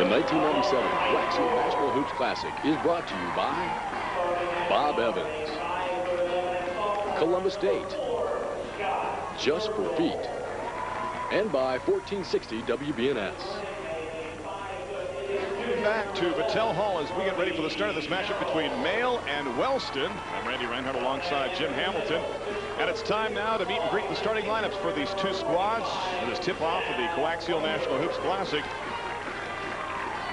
1997 Coaxial National Hoops Classic is brought to you by Bob Evans, Columbus State, Just for Feet, and by 1460 WBNS. Back to Battelle Hall as we get ready for the start of this matchup between Mail and Wellston. I'm Randy Reinhardt alongside Jim Hamilton. And it's time now to meet and greet the starting lineups for these two squads in this tip-off of the Coaxial National Hoops Classic.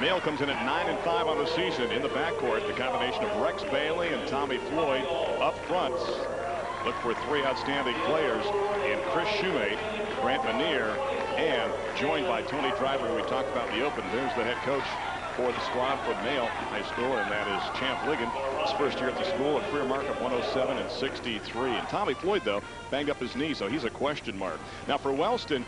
Mail comes in at 9-5 on the season. In the backcourt, the combination of Rex Bailey and Tommy Floyd. Up front, look for three outstanding players in Chris Shumate, Grant Manier, and joined by Tony Driver, who we talked about in the open. There's the head coach for the squad from Mail High School, and that is Champ Ligon. His first year at the school, a career mark of 107 and 63. And Tommy Floyd, though, banged up his knee, so he's a question mark. Now for Wellston,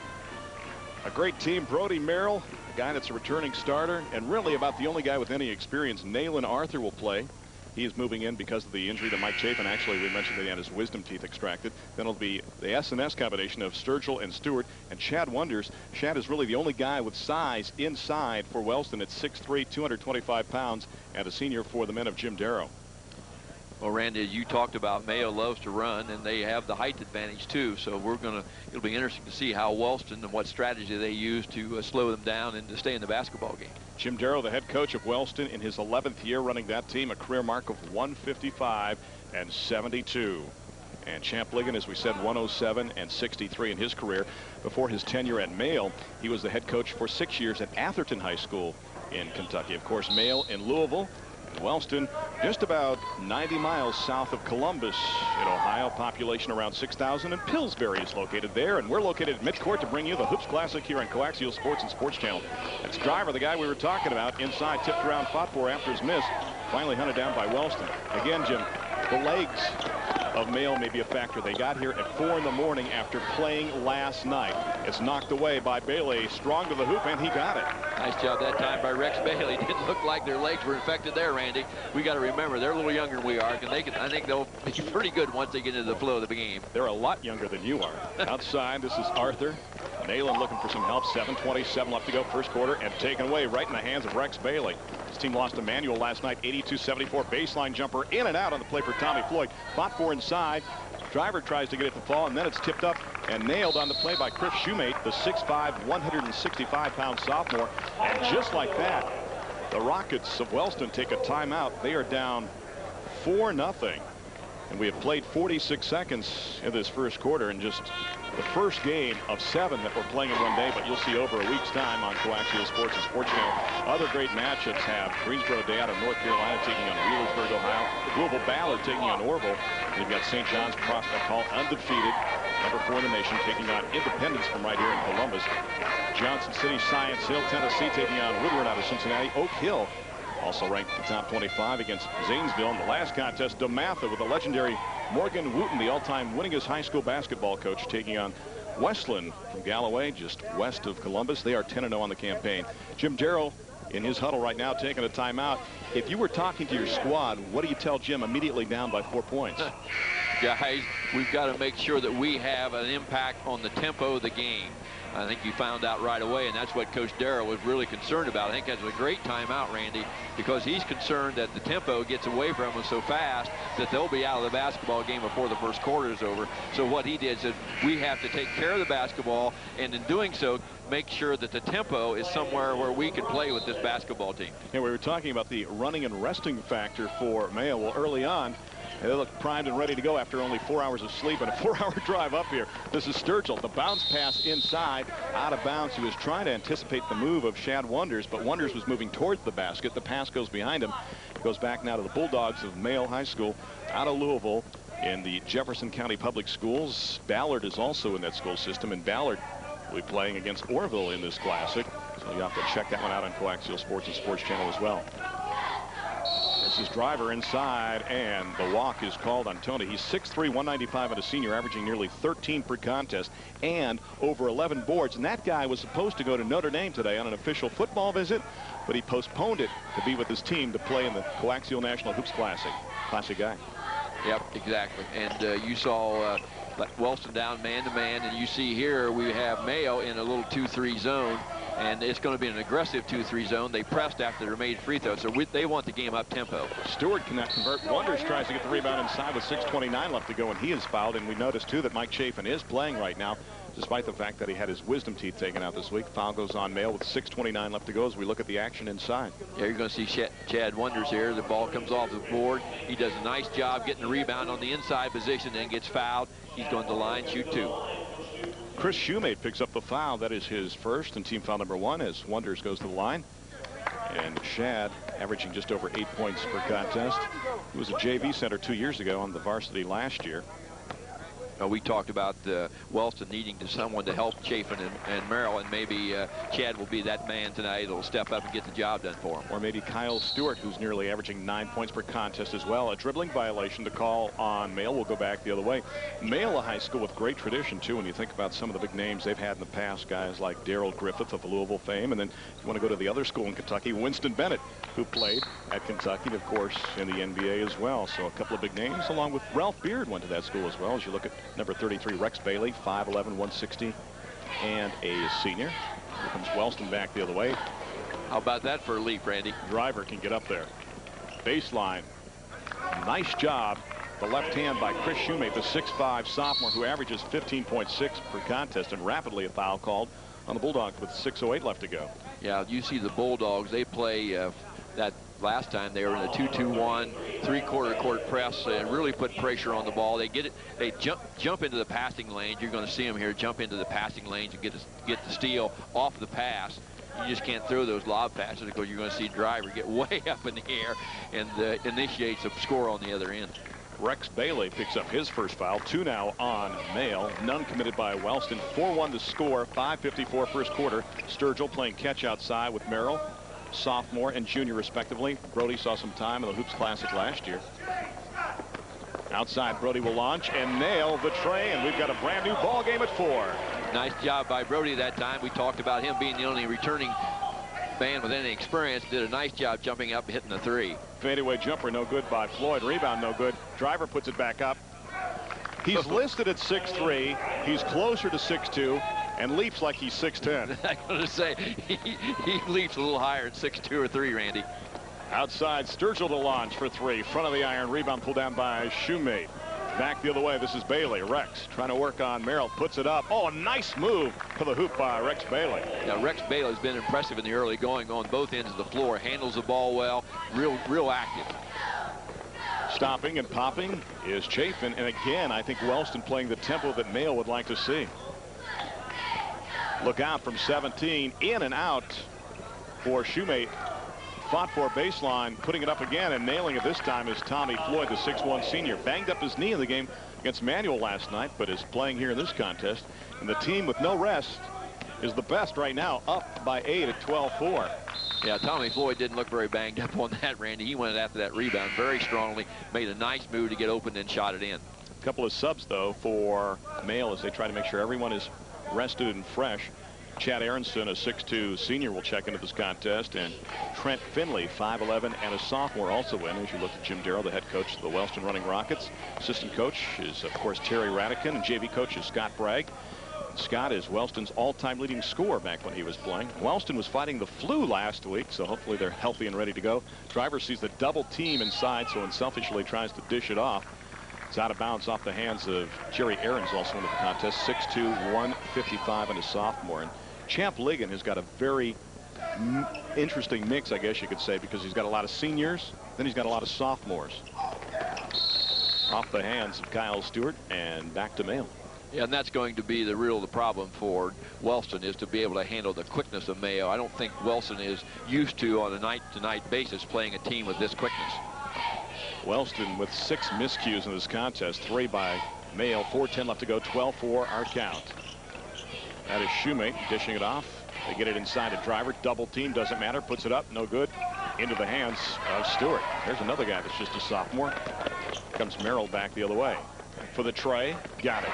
a great team. Brodie Merrill, a guy that's a returning starter, and really about the only guy with any experience. Nalin Arthur will play. He is moving in because of the injury to Mike Chapin. Actually, we mentioned that he had his wisdom teeth extracted. Then it'll be the S&S combination of Sturgill and Stewart and Shad Wonders. Shad is really the only guy with size inside for Wellston at 6'3", 225 pounds, and a senior for the men of Jim Derrow. Well, Randy, you talked about Mayo loves to run, and they have the height advantage too. So it'll be interesting to see how Wellston and what strategy they use to slow them down and to stay in the basketball game. Jim Derrow, the head coach of Wellston, in his 11th year running that team, a career mark of 155 and 72. And Champ Ligon, as we said, 107 and 63 in his career. Before his tenure at Mayo, he was the head coach for 6 years at Atherton High School in Kentucky. Of course, Mayo in Louisville. Wellston, just about 90 miles south of Columbus in Ohio, population around 6,000, and Pillsbury is located there, and we're located at midcourt to bring you the Hoops Classic here on Coaxial Sports and Sports Channel. It's Driver, the guy we were talking about, inside, tipped around, fought for after his miss, finally hunted down by Wellston. Again, Jim, the legs of Mail may be a factor. They got here at 4 in the morning after playing last night. It's knocked away by Bailey, strong to the hoop, and he got it. Nice job that time by Rex Bailey. Didn't look like their legs were infected there, Randy. We got to remember they're a little younger than we are, and I think they'll be pretty good once they get into the flow of the game. They're a lot younger than you are. Outside, this is Arthur. Nalin looking for some help. 7:27 left to go, first quarter, and taken away right in the hands of Rex Bailey. His team lost to Manuel last night, 82-74. Baseline jumper in and out on the play for Tommy Floyd. Fought for inside. Driver tries to get it to fall, and then it's tipped up and nailed on the play by Chris Shumate, the 6'5", 165-pound sophomore. And just like that, the Rockets of Wellston take a timeout. They are down 4-0. And we have played 46 seconds in this first quarter, and just the first game of 7 that we're playing in one day, but you'll see over a week's time on Coaxial Sports and Sports Channel. Other great matchups have Greensboro Day out of North Carolina taking on Wheelersburg, Ohio. Louisville Ballard taking on Orville. And you've got St. John's Prospect Hall, undefeated, number 4 in the nation, taking on Independence from right here in Columbus. Johnson City, Science Hill, Tennessee taking on Woodward out of Cincinnati. Oak Hill, also ranked in the top 25 against Zanesville. In the last contest, DeMatha with the legendary Morgan Wooten, the all-time winningest high school basketball coach, taking on Westland from Galloway, just west of Columbus. They are 10-0 on the campaign. Jim Derrow in his huddle right now taking a timeout. If you were talking to your squad, what do you tell Jim immediately down by 4 points? Guys, we've got to make sure that we have an impact on the tempo of the game. I think you found out right away, and that's what Coach Derrow was really concerned about. I think that's a great timeout, Randy, because he's concerned that the tempo gets away from them so fast that they'll be out of the basketball game before the first quarter is over. So what he did is we have to take care of the basketball, and in doing so, make sure that the tempo is somewhere where we can play with this basketball team. Yeah, we were talking about the running and resting factor for Mayo. Well, early on, they look primed and ready to go after only 4 hours of sleep and a 4-hour drive up here. This is Sturgill. The bounce pass inside, out of bounds. He was trying to anticipate the move of Shad Wonders, but Wonders was moving towards the basket. The pass goes behind him. Goes back now to the Bulldogs of Mayo High School out of Louisville in the Jefferson County Public Schools. Ballard is also in that school system, and Ballard will be playing against Orville in this classic. So you have to check that one out on Coaxial Sports and Sports Channel as well. This is Driver inside, and the walk is called on Tony. He's 6'3", 195 and a senior, averaging nearly 13 per contest and over 11 boards. And that guy was supposed to go to Notre Dame today on an official football visit, but he postponed it to be with his team to play in the Coaxial Hoops Classic. Classic guy. Yep, exactly. And you saw Wellston down man-to-man, and you see here we have Mayo in a little 2-3 zone. and it's going to be an aggressive 2-3 zone. They pressed after their made free throw, so they want the game up tempo. Stewart cannot convert. Wonders tries to get the rebound inside with 6:29 left to go, and he is fouled. And we noticed too that Mike Chafin is playing right now, despite the fact that he had his wisdom teeth taken out this week. Foul goes on Mail with 6:29 left to go as we look at the action inside. Yeah, you're going to see Chad Wonders here. The ball comes off the board. He does a nice job getting the rebound on the inside position, then gets fouled. He's going to the line, shoot 2. Chris Shumate picks up the foul. That is his first and team foul number 1 as Wonders goes to the line. And Shad averaging just over 8 points per contest. He was a JV center 2 years ago on the varsity last year. We talked about Wellston needing someone to help Chafin and Merrill, and maybe Chad will be that man tonight that'll step up and get the job done for him. Or maybe Kyle Stewart, who's nearly averaging 9 points per contest as well. A dribbling violation to call on Mail. Will go back the other way. Mail, a high school with great tradition, too, when you think about some of the big names they've had in the past, guys like Darrell Griffith of Louisville fame. And then if you want to go to the other school in Kentucky, Winston Bennett, who played at Kentucky, and of course in the NBA as well. So a couple of big names, along with Ralph Beard went to that school as well. As you look at number 33, Rex Bailey, 5'11", 160, and a senior. Here comes Wellston back the other way. How about that for a leap, Randy? Driver can get up there. Baseline. Nice job. The left hand by Chris Shumate, the 6'5" sophomore who averages 15.6 per contest, and rapidly a foul called on the Bulldogs with 6:08 left to go. Yeah, you see the Bulldogs, they play that last time they were in a 2-2-1 3/4 court press and really put pressure on the ball. They get it, they jump into the passing lanes. You're going to see them here jump into the passing lanes and get the steal off the pass. You just can't throw those lob passes because you're going to see Driver get way up in the air and initiates a score on the other end. Rex Bailey picks up his first foul. 2 now on Mail. None committed by Wellston. 4-1 to score. 5:54 first quarter. Sturgill playing catch outside with Merrill, sophomore and junior respectively. Brodie saw some time in the Hoops Classic last year. Outside, Brodie will launch and nail the tray, and we've got a brand new ball game at 4. Nice job by Brodie that time. We talked about him being the only returning man with any experience. Did a nice job jumping up and hitting the 3. Fadeaway jumper no good by Floyd. Rebound no good. Driver puts it back up. He's listed at 6'3". He's closer to 6'2", and leaps like he's 6'10". I'm going to say he leaps a little higher at 6'2 or 3, Randy. Outside, Sturgill to launch for 3. Front of the iron. Rebound pulled down by Shumate. Back the other way. This is Bailey. Rex trying to work on Merrill. Puts it up. Oh, a nice move to the hoop by Rex Bailey. Now, Rex Bailey has been impressive in the early going on both ends of the floor. Handles the ball well. Real active. Stopping and popping is Chafin. And again, I think Wellston playing the tempo that Mail would like to see. Look out from 17. In and out for Shumate. Fought for baseline, putting it up again and nailing it this time is Tommy Floyd, the 6'1" senior. Banged up his knee in the game against Manual last night, but is playing here in this contest. And the team with no rest is the best right now, up by 8 at 12-4. Yeah, Tommy Floyd didn't look very banged up on that, Randy. He went after that rebound very strongly, made a nice move to get open and shot it in. A couple of subs, though, for Mail as they try to make sure everyone is rested and fresh. Chad Aronson, a 6'2" senior, will check into this contest, and Trent Finley, 5'11", and a sophomore also in. As you look at Jim Derrow, the head coach of the Wellston Running Rockets. Assistant coach is, of course, Terry Radican, and JV coach is Scott Bragg. Scott is Wellston's all-time leading scorer back when he was playing. Wellston was fighting the flu last week, so hopefully they're healthy and ready to go. Driver sees the double team inside, so unselfishly tries to dish it off. It's out of bounds off the hands of Jerry Aarons, also into the contest. 6'2", 155, and a sophomore. And Champ Ligon has got a very interesting mix, I guess you could say, because he's got a lot of seniors, then he's got a lot of sophomores. Off the hands of Kyle Stewart and back to Mail. Yeah, and that's going to be the problem for Wellston, is to be able to handle the quickness of Mayo. I don't think Wellston is used to, on a night-to-night basis, playing a team with this quickness. Wellston with 6 miscues in this contest. 3 by Mail. 4:10 left to go. 12-4 our count. That is Shumate dishing it off. They get it inside a Driver. Double team, doesn't matter. Puts it up, no good. Into the hands of Stewart. There's another guy that's just a sophomore. Comes Merrill back the other way. For the tray, got it.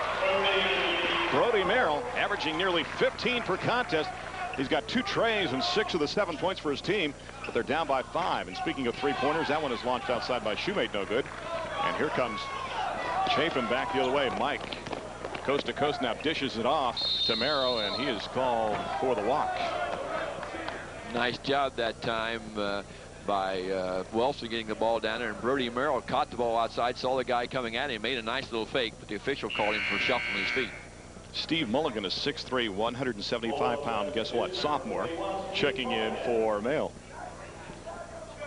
Brodie Merrill averaging nearly 15 per contest. He's got 2 trays and 6 of the 7 points for his team, but they're down by 5. And speaking of 3-pointers, that one is launched outside by Shumate, no good. And here comes Chafin back the other way. Mike, coast to coast now, dishes it off to Merrill, and he is called for the walk. Nice job that time by Wellston getting the ball down there, and Brodie Merrill caught the ball outside, saw the guy coming at him, made a nice little fake, but the official called him for shuffling his feet. Steve Mulligan is 6'3", 175-pound, guess what, sophomore, checking in for Merrill.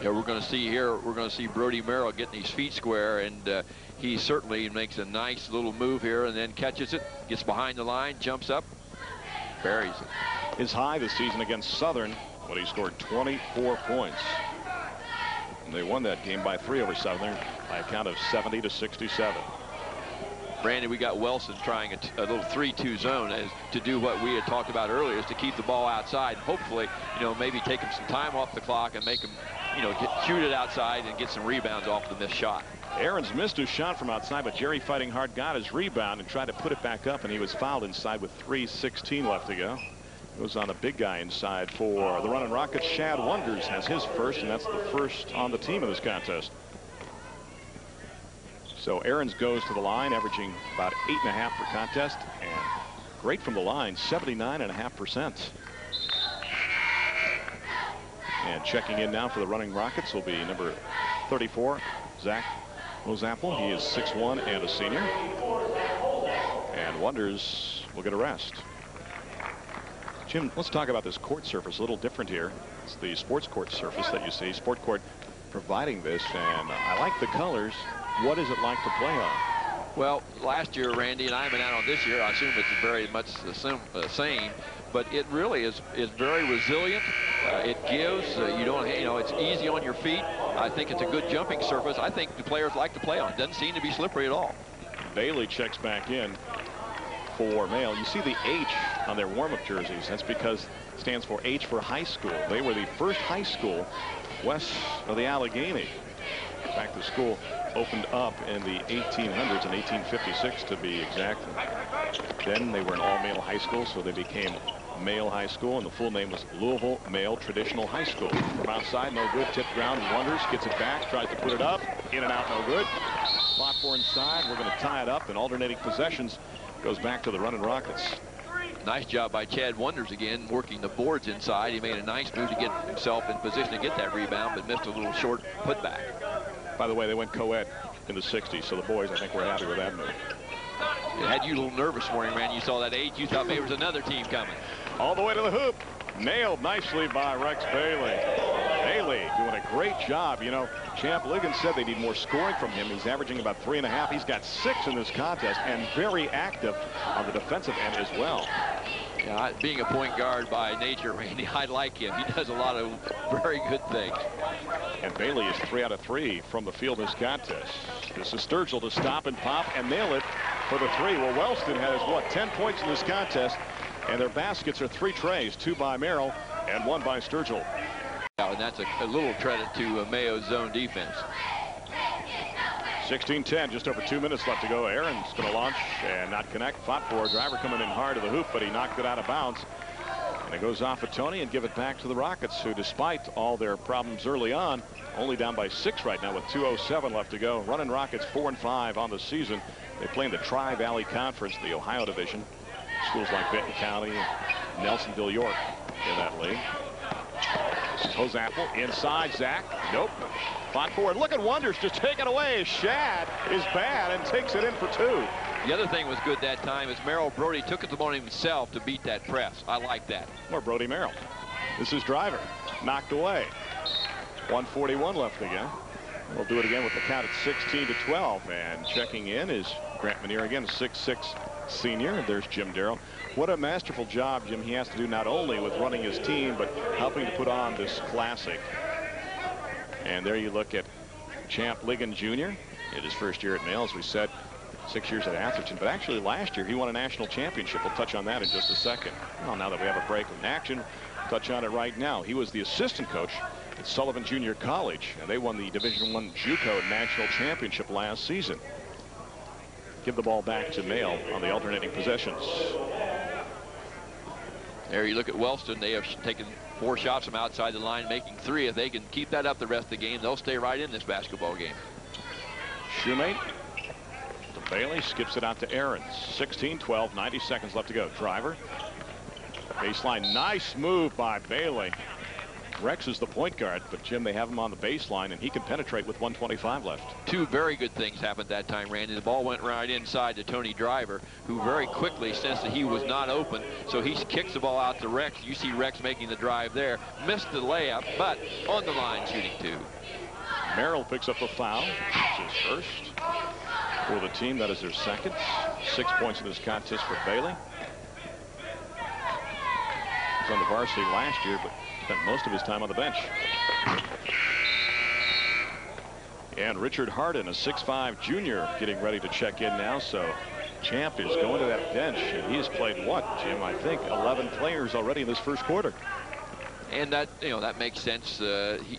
Yeah, we're going to see here, we're going to see Brodie Merrill getting his feet square, and he certainly makes a nice little move here and then catches it, gets behind the line, jumps up, buries it. His high this season against Southern when he scored 24 points. And they won that game by 3 over Southern by a count of 70-67. Randy, we got Wellston trying a little 3-2 zone to do what we had talked about earlier, is to keep the ball outside. Hopefully, maybe take him some time off the clock and make him, shoot it outside and get some rebounds off the missed shot. Aarons missed his shot from outside, but Jerry Fighting Hard got his rebound and tried to put it back up, and he was fouled inside with 3:16 left to go. It was on a big guy inside for the Running Rockets. Shad Wonders has his first, and that's the first on the team in this contest. So Aarons goes to the line, averaging about 8.5 per contest, and great from the line, 79.5%. And checking in now for the Running Rockets will be number 34, Zach Mozapple. He is 6'1" and a senior. And Wonders will get a rest. Jim, let's talk about this court surface. A little different here. It's the sports court surface that you see. Sport Court providing this, and I like the colors. What is it like to play on? Well, last year, Randy, and I haven't been out on this year. I assume it's very much the same, but it really is very resilient. It gives. You don't, it's easy on your feet. I think it's a good jumping surface. I think the players like to play on it. Doesn't seem to be slippery at all. Bailey checks back in for Male. You see the H on their warm-up jerseys. That's because it stands for H for high school. They were the first high school west of the Allegheny. In fact, the school opened up in the 1800s, in 1856 to be exact. Then they were an all-male high school, so they became Male High School, and the full name was Louisville Male Traditional High School. From outside, no good. Tipped ground. Wonders gets it back, tries to put it up. In and out, no good. Spot for inside. We're going to tie it up, and alternating possessions goes back to the Running Rockets. Nice job by Chad Wonders again, working the boards inside. He made a nice move to get himself in position to get that rebound, but missed a little short putback. By the way, they went co-ed in the 60s, so the boys, I think, were happy with that move. It had you a little nervous this morning, man. You saw that 8. You thought maybe there was another team coming. All the way to the hoop. Nailed nicely by Rex Bailey. Bailey doing a great job. Champ Ligon said they need more scoring from him. He's averaging about 3.5. He's got 6 in this contest and very active on the defensive end as well. Yeah, being a point guard by nature, Randy, I like him. He does a lot of very good things. And Bailey is 3 out of 3 from the field this contest. This is Sturgill to stop and pop and nail it for the 3. Well, Wellston has, 10 points in this contest, and their baskets are 3 trays, 2 by Merrill and 1 by Sturgill. Yeah, and that's a little credit to Mayo's zone defense. 16-10, just over 2 minutes left to go. Aaron's going to launch and not connect. Fought for. Driver coming in hard to the hoop, but he knocked it out of bounds. And it goes off of Tony and give it back to the Rockets, who, despite all their problems early on, only down by 6 right now with 2:07 left to go. Running Rockets 4-5 on the season. They play in the Tri-Valley Conference, the Ohio division. Schools like Benton County and Nelsonville, York in that league. This is Hosapple inside. Zach. Nope. Fought forward. Look at Wonders just take it away. Shad is bad and takes it in for 2. The other thing was good that time is Merrill Brodie took it upon himself to beat that press. I like that. Or Brodie Merrill. This is Driver. Knocked away. 1:41 left to go. We'll do it again with the count at 16-12. And checking in is Grant Manier again, 6'6" senior. There's Jim Derrow. What a masterful job, Jim, he has to do not only with running his team, but helping to put on this classic. And there you look at Champ Ligon Jr. in his first year at Male, as we said, 6 years at Atherton. But actually last year he won a national championship. We'll touch on that in just a second. Well, now that we have a break in action, touch on it right now. He was the assistant coach at Sullivan Junior College, and they won the Division I JUCO national championship last season. Give the ball back to Male on the alternating possessions. There you look at Wellston. They have taken 4 shots from outside the line, making 3. If they can keep that up the rest of the game, they'll stay right in this basketball game. Shumate to Bailey, skips it out to Aarons. 16-12, 90 seconds left to go. Driver. Baseline, nice move by Bailey. Rex is the point guard, but Jim, they have him on the baseline, and he can penetrate with 1:25 left. Two very good things happened that time, Randy. The ball went right inside to Tony Driver, who very quickly sensed that he was not open, so he kicks the ball out to Rex. You see Rex making the drive there. Missed the layup, but on the line shooting 2. Merrill picks up a foul. It's his first for the team. That is their second. 6 points in this contest for Bailey. He was on the varsity last year, but spent most of his time on the bench. And Richard Harden, a 6'5" junior, getting ready to check in now. So Champ is going to that bench, and he has played what, Jim? I think 11 players already in this first quarter. And that, that makes sense.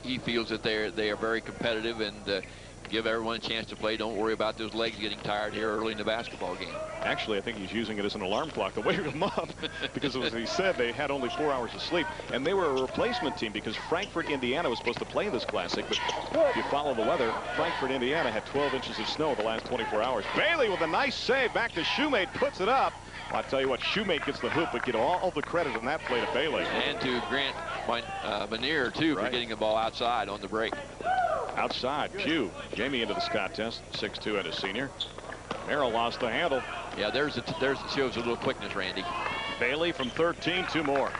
He feels that they are very competitive and give everyone a chance to play. Don't worry about those legs getting tired here early in the basketball game. Actually, I think he's using it as an alarm clock to wake them up because, as he said, they had only 4 hours of sleep. And they were a replacement team because Frankfort, Indiana was supposed to play this Classic. But if you follow the weather, Frankfort, Indiana had 12 inches of snow the last 24 hours. Bailey with a nice save. Back to Shumate. Puts it up. Well, I tell you what, Shumate gets the hoop, but get all the credit on that play to Bailey. And to Grant Manier, too, for getting the ball outside on the break. Outside, Pugh. Jamie into this contest, 6'2" and a senior. Merrill lost the handle. Yeah, shows a little quickness, Randy. Bailey from 13, 2 more.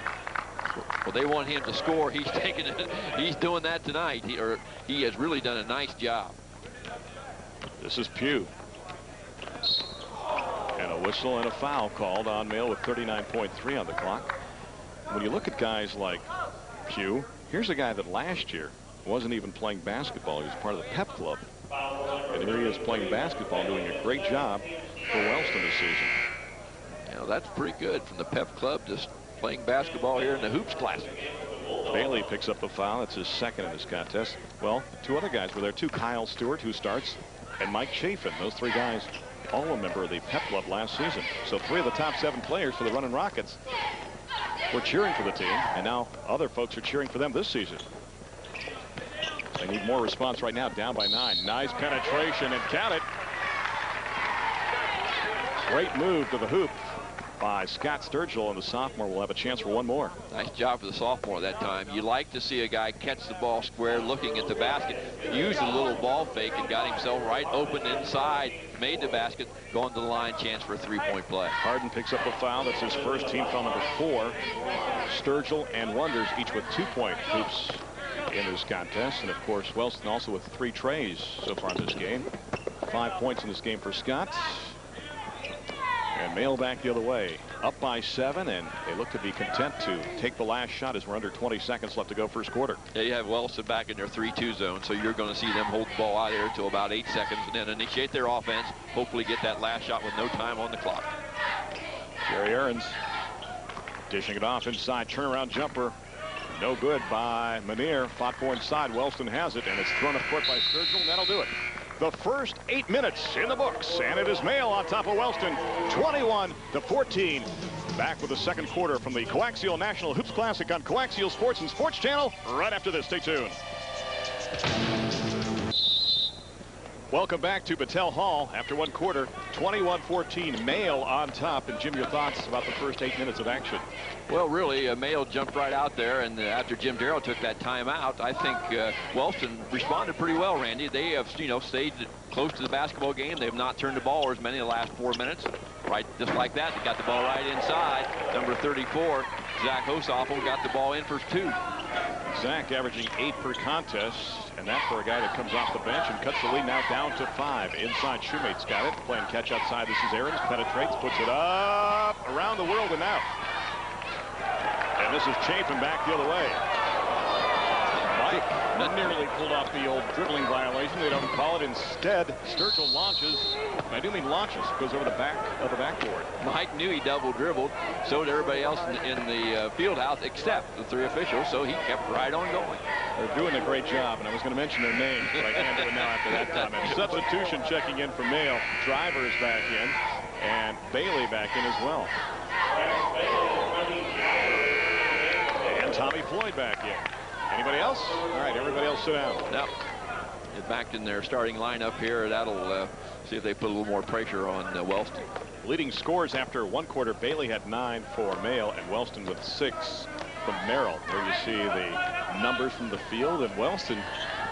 Well, they want him to score. He's taking it. He's doing that tonight. He has really done a nice job. This is Pugh. And a whistle and a foul called on Mail with 39.3 on the clock. When you look at guys like Pugh, here's a guy that last year wasn't even playing basketball. He was part of the Pep Club. And here he is playing basketball, doing a great job for Wellston this season. That's pretty good from the Pep Club, just playing basketball here in the Hoops Classic. Bailey picks up a foul. That's his second in this contest. Well, 2 other guys were there too. Kyle Stewart, who starts, and Mike Chafin. Those 3 guys, all a member of the Pep Club last season. So 3 of the top 7 players for the Runnin' Rockets were cheering for the team, and now other folks are cheering for them this season. They need more response right now, down by 9. Nice penetration, and count it. Great move to the hoop by Scot Sturgill, and the sophomore will have a chance for 1 more. Nice job for the sophomore that time. You like to see a guy catch the ball square, looking at the basket, used a little ball fake and got himself right open inside, made the basket, going to the line, chance for a 3-point play. Harden picks up a foul. That's his first, team foul number 4. Sturgill and Wonders each with 2-point hoops in this contest. And of course, Wellston also with 3 trays so far in this game. 5 points in this game for Scott. And Mail back the other way, up by 7, and they look to be content to take the last shot as we're under 20 seconds left to go first quarter. Yeah, you have Wellston back in their 3-2 zone, so you're going to see them hold the ball out there until about 8 seconds and then initiate their offense, hopefully get that last shot with no time on the clock. Jerry Aarons dishing it off inside, turnaround jumper. No good by Manier. Fought for inside. Wellston has it, and it's thrown up court by Sturgill, and that'll do it. The first 8 minutes in the books, and it is Mail on top of Wellston, 21-14. Back with the second quarter from the Coaxial National Hoops Classic on Coaxial Sports and Sports Channel. Right after this, stay tuned. Welcome back to Battelle Hall after 1 quarter, 21-14, Mail on top. And Jim, your thoughts about the first 8 minutes of action? Well, really, Mail jumped right out there, and after Jim Derrow took that timeout, I think Wellston responded pretty well, Randy. They have, stayed close to the basketball game. They have not turned the ball over as many in the last 4 minutes. Right, just like that, they got the ball right inside. Number 34, Zach Hosoffel, got the ball in for 2. Zach averaging 8 per contest, and that for a guy that comes off the bench and cuts the lead now down to 5. Inside, Shumate's got it, playing catch outside. This is Aarons, penetrates, puts it up, around the world and out. And this is Chafin back the other way. Mike nearly pulled off the old dribbling violation. They don't call it. Instead, Sturgill launches. I do mean launches. Goes over the back of the backboard. Mike knew he double dribbled. So did everybody else in the field house except the 3 officials. So he kept right on going. They're doing a great job, and I was going to mention their names, but I can't do it now after that comment. Substitution checking in for Mail. Driver is back in, and Bailey back in as well. And Tommy Floyd back in. Anybody else? All right, everybody else sit down. Now, back in their starting lineup here. That'll see if they put a little more pressure on Wellston. Leading scores after 1 quarter, Bailey had 9 for Mail, and Wellston with 6 from Merrill. There you see the numbers from the field, and Wellston,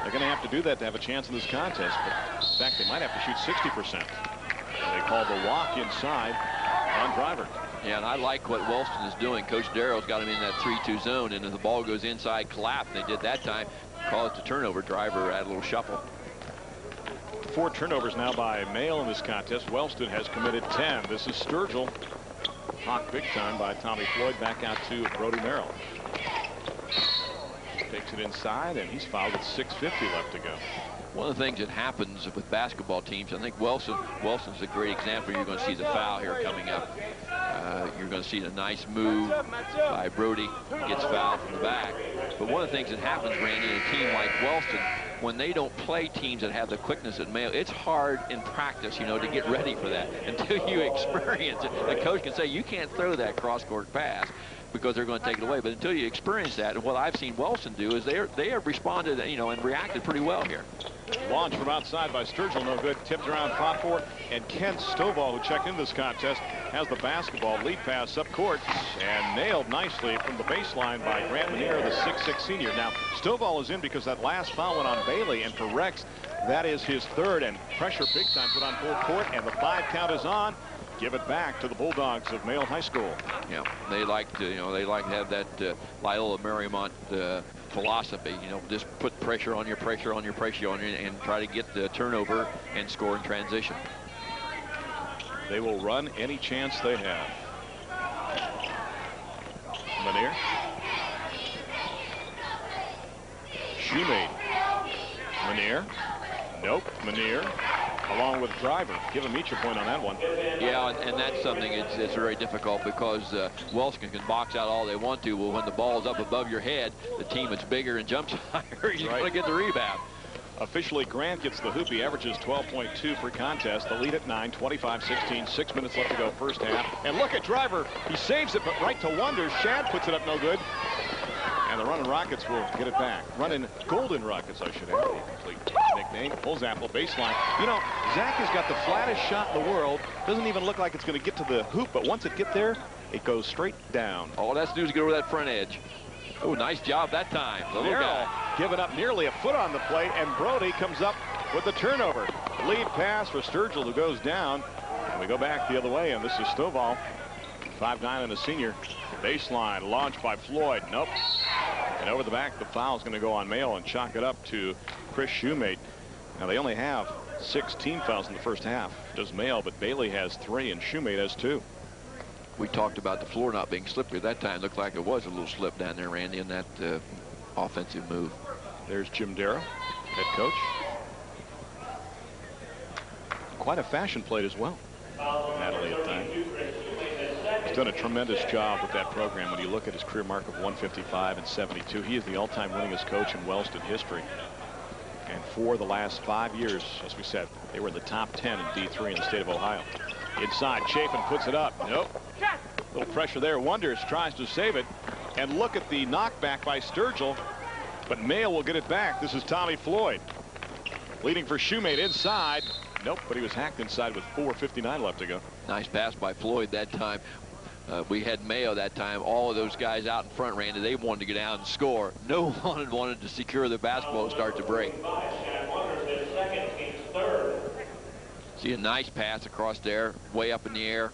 they're going to have to do that to have a chance in this contest. But in fact, they might have to shoot 60%. They call the walk inside on Driver. Yeah, and I like what Wellston is doing. Coach Derrow's got him in that 3-2 zone, and if the ball goes inside, collapse. They did that time. Call it the turnover. Driver add a little shuffle. 4 turnovers now by Merrill in this contest. Wellston has committed 10. This is Sturgill. Hawk big time by Tommy Floyd. Back out to Brodie Merrill. Takes it inside, and he's fouled with 6:50 left to go. One of the things that happens with basketball teams, I think Wellston's a great example. You're going to see the foul here coming up. You're going to see the nice move by Brodie. Gets fouled from the back. But one of the things that happens, Randy, in a team like Wellston, when they don't play teams that have the quickness at Mayo, it's hard in practice, you know, to get ready for that until you experience it. The coach can say, you can't throw that cross-court pass because they're going to take it away. But until you experience that, and what I've seen Wellston do is they have responded, you know, and reacted pretty well here. Launch from outside by Sturgill, no good. Tipped around Popford, and Kent Stovall, who checked into this contest, has the basketball. Lead pass up court and nailed nicely from the baseline by Grant Lanier, the 6'6" senior. Now, Stovall is in because that last foul went on Bailey, and for Rex, that is his third, and pressure big time put on full court, and the 5 count is on. Give it back to the Bulldogs of Mayo High School. Yeah, they like to, you know, they like to have that Loyola Marymount philosophy. You know, just put pressure on your pressure on your pressure on you, and try to get the turnover and score in transition. They will run any chance they have. Lanier. Shumate. Lanier. Nope. Lanier. Along with Driver. Give them each a point on that one. Yeah, and that's something it's very difficult because Wellston can box out all they want to. Well, when the ball's up above your head, the team that's bigger and jumps higher, you're going to get the rebound. Officially, Grant gets the hoop. He averages 12.2 per contest. The lead at 9, 25-16. 6 minutes left to go first half. And look at Driver. He saves it, but right to Wonders. Shad puts it up no good. And the Running Rockets will get it back. Running Golden Rockets, I should have the complete nickname. Pulls Apple baseline. You know, Zach has got the flattest shot in the world. Doesn't even look like it's going to get to the hoop, but once it gets there, it goes straight down. All that's to do is get over that front edge. Oh, nice job that time. The little guy giving up nearly a foot on the plate, and Brodie comes up with the turnover. Lead pass for Sturgill, who goes down. And we go back the other way, and this is Stovall, 5'9" and a senior. Baseline launched by Floyd. Nope. And over the back, the foul is going to go on Mayo and chalk it up to Chris Shumate. Now, they only have 6 team fouls in the first half. Does Mayo, but Bailey has 3 and Shumate has 2. We talked about the floor not being slippery. That time looked like it was a little slip down there, Randy, in that offensive move. There's Jim Derrow, head coach. Quite a fashion plate as well. Natalie at time. He's done a tremendous job with that program. When you look at his career mark of 155 and 72, he is the all-time winningest coach in Wellston history. And for the last 5 years, as we said, they were in the top 10 in D3 in the state of Ohio. Inside, Chafin puts it up. Nope. A little pressure there. Wonders tries to save it. And look at the knockback by Sturgill. But Mayo will get it back. This is Tommy Floyd. Leading for Shumate inside. Nope, but he was hacked inside with 4:59 left to go. Nice pass by Floyd that time. We had Mayo that time. All of those guys out in front, Randy, they wanted to get out and score. No one wanted to secure the basketball and start to break. See a nice pass across there, way up in the air.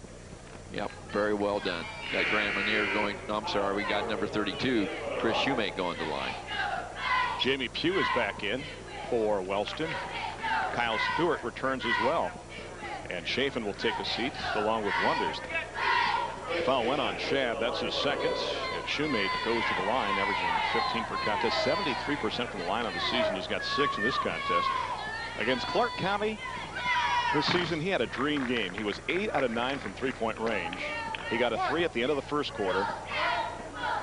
Yep, very well done. Got Grant Lanier going. No, I'm sorry, we got number 32, Chris Shumate, going to the line. Jamie Pugh is back in for Wellston. Kyle Stewart returns as well. And Chafin will take a seat along with Wonders. Foul went on Shad. That's his second. And Shumate goes to the line, averaging 15 per contest. 73% from the line on the season. He's got 6 in this contest. Against Clark County this season, he had a dream game. He was 8 out of 9 from three-point range. He got a 3 at the end of the first quarter,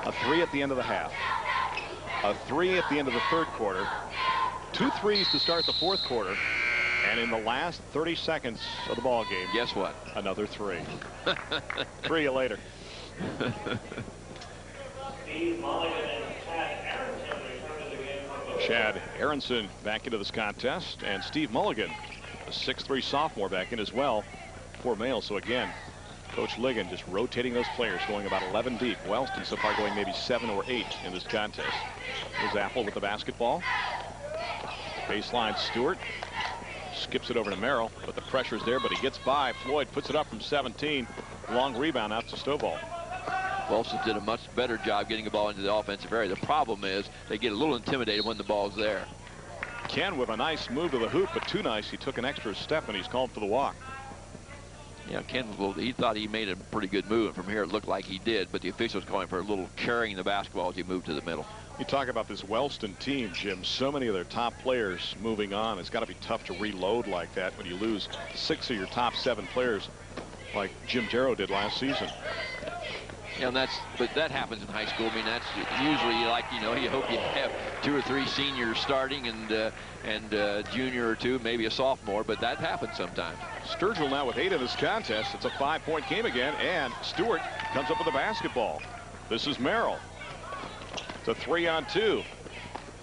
a 3 at the end of the half, a 3 at the end of the third quarter, 2 threes to start the fourth quarter, and in the last 30 seconds of the ball game, guess what? Another 3. 3 you later. Shad Aronson back into this contest, and Steve Mulligan, a 6'3" sophomore, back in as well for Mayo. So again, Coach Ligon just rotating those players, going about 11 deep. Wellston so far going maybe 7 or 8 in this contest. Here's Apple with the basketball. Baseline, Stewart skips it over to Merrill, but the pressure's there, but he gets by. Floyd puts it up from 17. Long rebound out to Stovall. Wellston did a much better job getting the ball into the offensive area. The problem is they get a little intimidated when the ball's there. Ken with a nice move to the hoop, but too nice. He took an extra step and he's called for the walk. Yeah, Ken, he thought he made a pretty good move, and from here it looked like he did, but the official's calling for a little carrying the basketball as he moved to the middle. You talk about this Wellston team, Jim. So many of their top players moving on. It's got to be tough to reload like that when you lose 6 of your top 7 players like Jim Derrow did last season. Yeah, but that happens in high school. I mean, that's usually, like, you know, you hope you have 2 or 3 seniors starting and a junior or 2, maybe a sophomore, but that happens sometimes. Sturgill now with 8 in this contest. It's a 5-point game again, and Stewart comes up with the basketball. This is Merrill. It's a 3-on-2.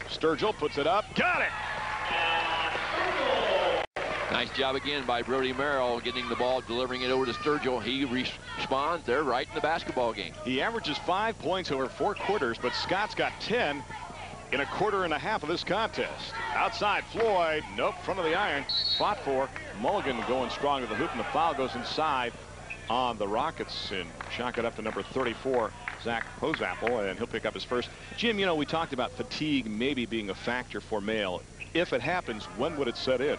Sturgill puts it up. Got it! Nice job again by Brodie Merrill getting the ball, delivering it over to Sturgill. He responds. They're right in the basketball game. He averages 5 points over 4 quarters, but Scott's got 10 in a quarter and a half of this contest. Outside, Floyd. Nope, front of the iron. Fought for. Mulligan going strong to the hoop, and the foul goes inside on the Rockets, and chalk it up to number 34, Zach Posapple, and he'll pick up his first. Jim, you know, we talked about fatigue maybe being a factor for Mail. If it happens, when would it set in?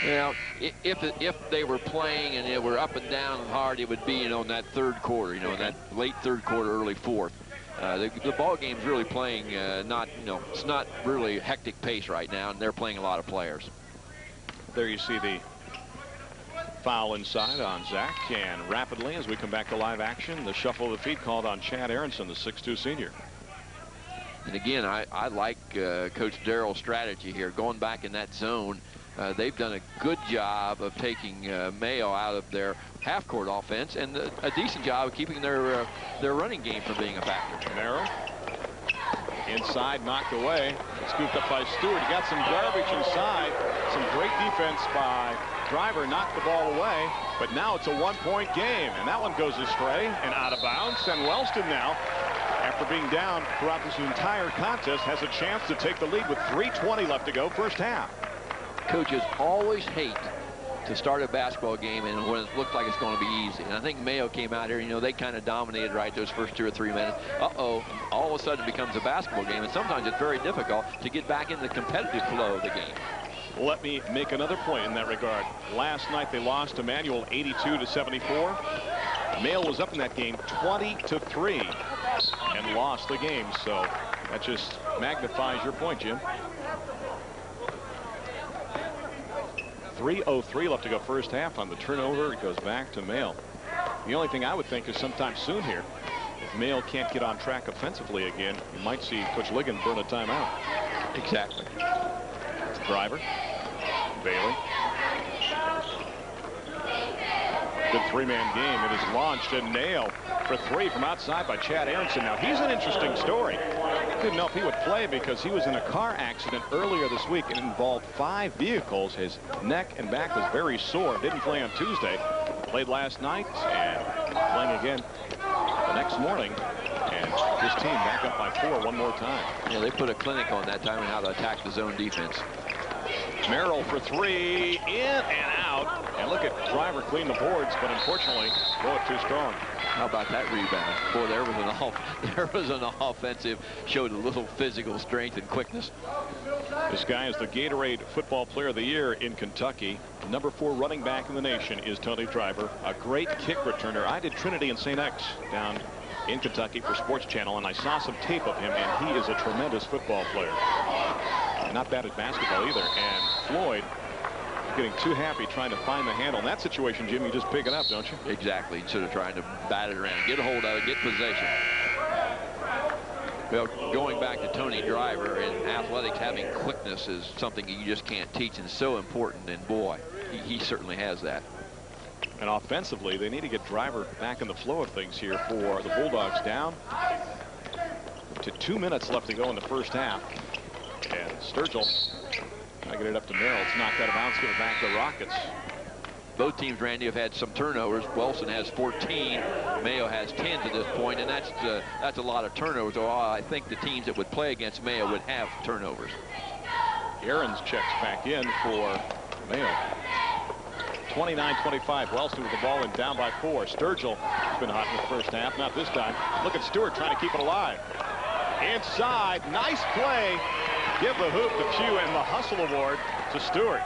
Well, if they were playing and they were up and down hard, it would be, you know, in that third quarter, you know, in that late third quarter, early fourth. The ball game's really playing not, you know, it's not really a hectic pace right now, and they're playing a lot of players. There you see the foul inside on Zach, and rapidly as we come back to live action, the shuffle of the feet called on Chad Aronson, the 6'2 senior. And again, I like Coach Derrow's strategy here, going back in that zone. They've done a good job of taking Mayo out of their half-court offense, and a decent job of keeping their running game from being a factor. Merrill inside, knocked away, scooped up by Stewart. He got some garbage inside. Some great defense by Driver, knocked the ball away, but now it's a 1-point game, and that one goes astray and out of bounds. And Wellston now, after being down throughout this entire contest, has a chance to take the lead with 3:20 left to go, first half. Coaches always hate to start a basketball game and when it looks like it's going to be easy. And I think Mayo came out here, you know, they kind of dominated right those first 2 or 3 minutes. All of a sudden it becomes a basketball game, and sometimes it's very difficult to get back in the competitive flow of the game. Let me make another point in that regard. Last night they lost to Manual 82-74. Mayo was up in that game 20-3 and lost the game, so that just magnifies your point, Jim. 3:03 left to go first half on the turnover. It goes back to Mayo. The only thing I would think is sometime soon here, if Mayo can't get on track offensively again, you might see Coach Ligon burn a timeout. Exactly. Driver. Bailey. Good 3-man game. It is launched and nailed for 3 from outside by Chad Aronson. Now, he's an interesting story. Didn't know if he would play because he was in a car accident earlier this week and involved 5 vehicles. His neck and back was very sore. Didn't play on Tuesday. Played last night and playing again the next morning. And his team back up by 4 one more time. Yeah, they put a clinic on that time on how to attack the zone defense. Merrill for 3, in and out. And look at Driver clean the boards, but unfortunately, throw it too strong. How about that rebound? Boy, there was an offensive, showed a little physical strength and quickness. This guy is the Gatorade Football Player of the Year in Kentucky. Number 4 running back in the nation is Tony Driver, a great kick returner. I did Trinity and St. X down in Kentucky for Sports Channel, and I saw some tape of him, and he is a tremendous football player. Not bad at basketball either. And Floyd getting too happy trying to find the handle. In that situation, Jim, you just pick it up, don't you? Exactly. Instead of trying to bat it around, get a hold of it, get possession. Well, going back to Tony Driver, and athletics, having quickness is something you just can't teach, and so important. And boy, he certainly has that. And offensively, they need to get Driver back in the flow of things here for the Bulldogs, down to 2 minutes left to go in the first half. And Sturgill, I get it up to Merrill. It's knocked out of bounds, give it back to the Rockets. both teams, Randy, have had some turnovers. Wellston has 14. Mayo has 10 to this point, and that's a lot of turnovers. So I think the teams that would play against Mayo would have turnovers. Ahrens checks back in for Mayo. 29-25. Wellston with the ball and down by 4. Sturgill has been hot in the first half. Not this time. Look at Stewart trying to keep it alive. Inside. Nice play. Give the hoop to Pugh and the hustle award to Stewart.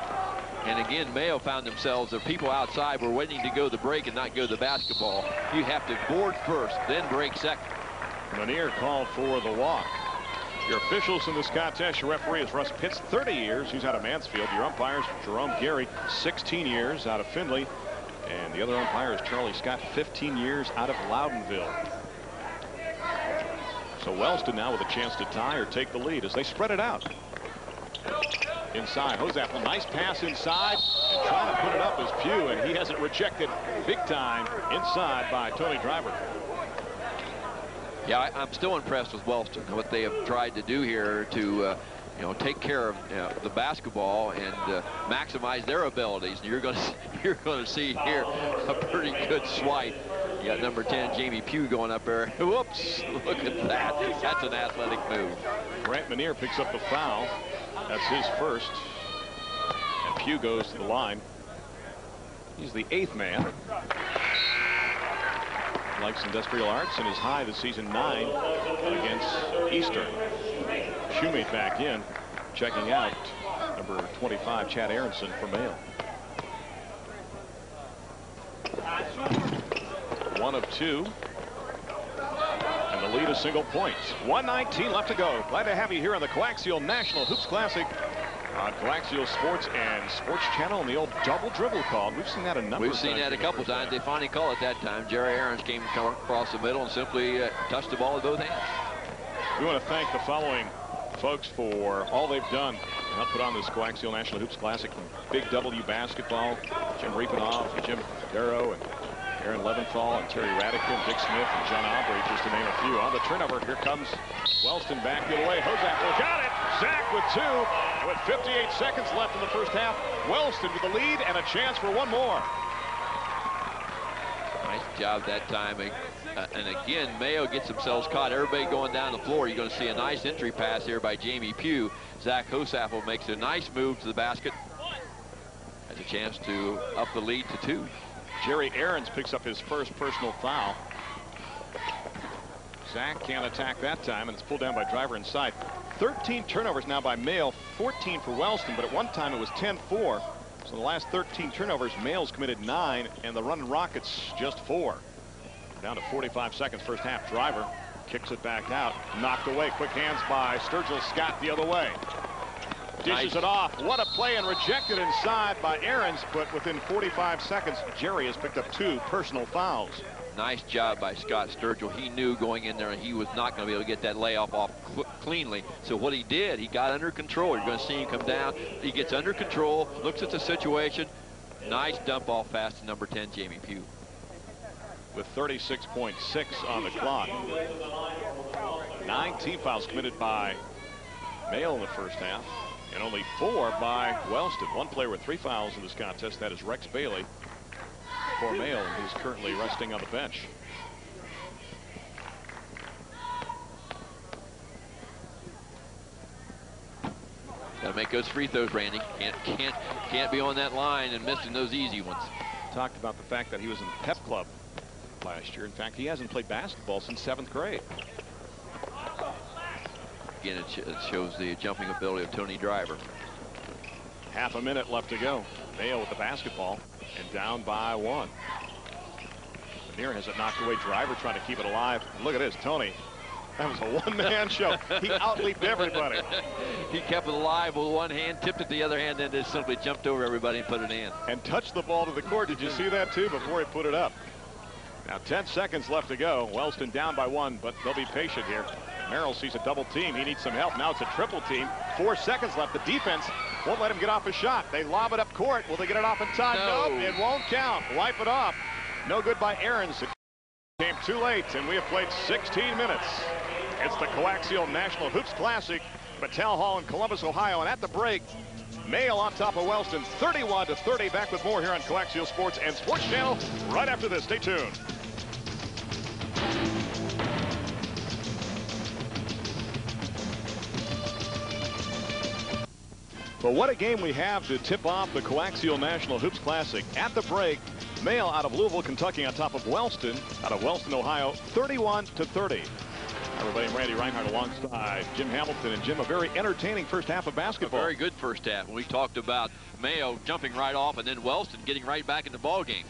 And again, Mayo found themselves, the people outside were waiting to go the break and not go the basketball. You have to board first, then break second. Manier called for the walk. Your officials in this contest, your referee is Russ Pitts, 30 years. He's out of Mansfield. Your umpires, Jerome Gary, 16 years out of Findlay. And the other umpire is Charlie Scott, 15 years out of Loudonville. So Wellston now with a chance to tie or take the lead as they spread it out. Inside, Hosapple, nice pass inside. And trying to put it up is Pugh, and he has it rejected big time inside by Tony Driver. Yeah, I'm still impressed with Wellston, what they have tried to do here to take care of the basketball and maximize their abilities. And you're going to see here a pretty good swipe. You got number 10 Jamie Pugh going up there. Whoops, look at that. That's an athletic move. Grant Manier picks up the foul. That's his first. And Pugh goes to the line. He's the 8th man. Likes industrial arts and is high this season 9 against Eastern. Shumate back in, checking out number 25 Chad Aronson for Mayo. 1 of 2. And the lead is single points. 1:19 left to go. Glad to have you here on the Coaxial National Hoops Classic on Coaxial Sports and Sports Channel, and the old double dribble called. We've seen that a number of times. We've seen that a couple times. They finally call it that time. Jerry Ahrens came across the middle and simply touched the ball with both hands. We want to thank the following folks for all they've done to help put on this Coaxial National Hoops Classic. Big W Basketball, Jim Riepenoff, Jim Derrow, and Aaron Leventhal, and Terry Radican, Dick Smith, and John Aubrey, just to name a few. On the turnover, here comes Wellston back the other way. Hosapple got it. Zach with 2 with 58 seconds left in the first half. Wellston with the lead and a chance for one more. Nice job that time. And again, Mayo gets themselves caught. Everybody going down the floor. You're going to see a nice entry pass here by Jamie Pugh. Zach Hosapple makes a nice move to the basket. Has a chance to up the lead to 2. Jerry Ahrens picks up his first personal foul. Zach can't attack that time, and it's pulled down by Driver inside. 13 turnovers now by Mayo, 14 for Wellston, but at one time it was 10-4. So in the last 13 turnovers, Mayo's committed 9, and the Runnin' Rockets just 4. Down to 45 seconds first half. Driver kicks it back out. Knocked away. Quick hands by Sturgill. Scott the other way. Dishes it off. What a play, and rejected inside by Ahrens, but within 45 seconds, Jerry has picked up 2 personal fouls. Nice job by Scot Sturgill. He knew going in there he was not going to be able to get that layoff off cleanly. So what he did, he got under control. You're going to see him come down. He gets under control, looks at the situation. Nice dump off pass to number 10, Jamie Pugh. With 36.6 on the clock. 9 team fouls committed by Mayo in the first half, and only 4 by Wellston. One player with 3 fouls in this contest. That is Rex Bailey for Mayo, and he's currently resting on the bench. Got to make those free throws, Randy. Can't be on that line and missing those easy ones. Talked about the fact that he was in the pep club last year. In fact, he hasn't played basketball since 7th grade. Again, it shows the jumping ability of Tony Driver. Half a minute left to go. Mayo with the basketball and down by 1. Manier has it knocked away. Driver trying to keep it alive. Look at this, Tony. That was a one-man show. He outleaped everybody. He kept it alive with one hand, tipped it the other hand, then just simply jumped over everybody and put it in. And touched the ball to the court. Did you see that too before he put it up? Now 10 seconds left to go. Wellston down by 1, but they'll be patient here. Merrill sees a double team. He needs some help. Now it's a triple team. 4 seconds left. The defense won't let him get off a shot. They lob it up court. Will they get it off in time? No. Nope, it won't count. Wipe it off. No good by Ahrens. It came too late, and we have played 16 minutes. It's the Coaxial National Hoops Classic Battelle Hall in Columbus, Ohio. And at the break, Mail on top of Wellston, 31-30. Back with more here on Coaxial Sports and Sports Channel right after this. Stay tuned. But what a game we have to tip off the Coaxial National Hoops Classic. At the break, Mail out of Louisville, Kentucky on top of Wellston, out of Wellston, Ohio, 31-30. Everybody, Randy Reinhardt alongside Jim Hamilton. And Jim, a very entertaining first half of basketball. A very good first half. We talked about Mayo jumping right off and then Wellston getting right back in the ball game.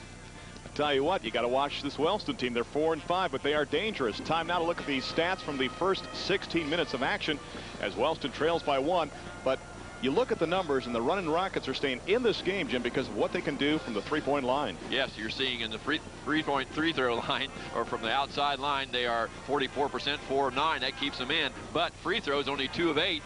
Tell you what, you got to watch this Wellston team. They're 4-5, but they are dangerous. Time now to look at the stats from the first 16 minutes of action as Wellston trails by 1. But you look at the numbers, and the Running Rockets are staying in this game, Jim, because of what they can do from the three-point line. Yes, you're seeing in the three-point free-throw line, or from the outside line, they are 44%, 4 of 9. That keeps them in. But free throws only 2 of 8.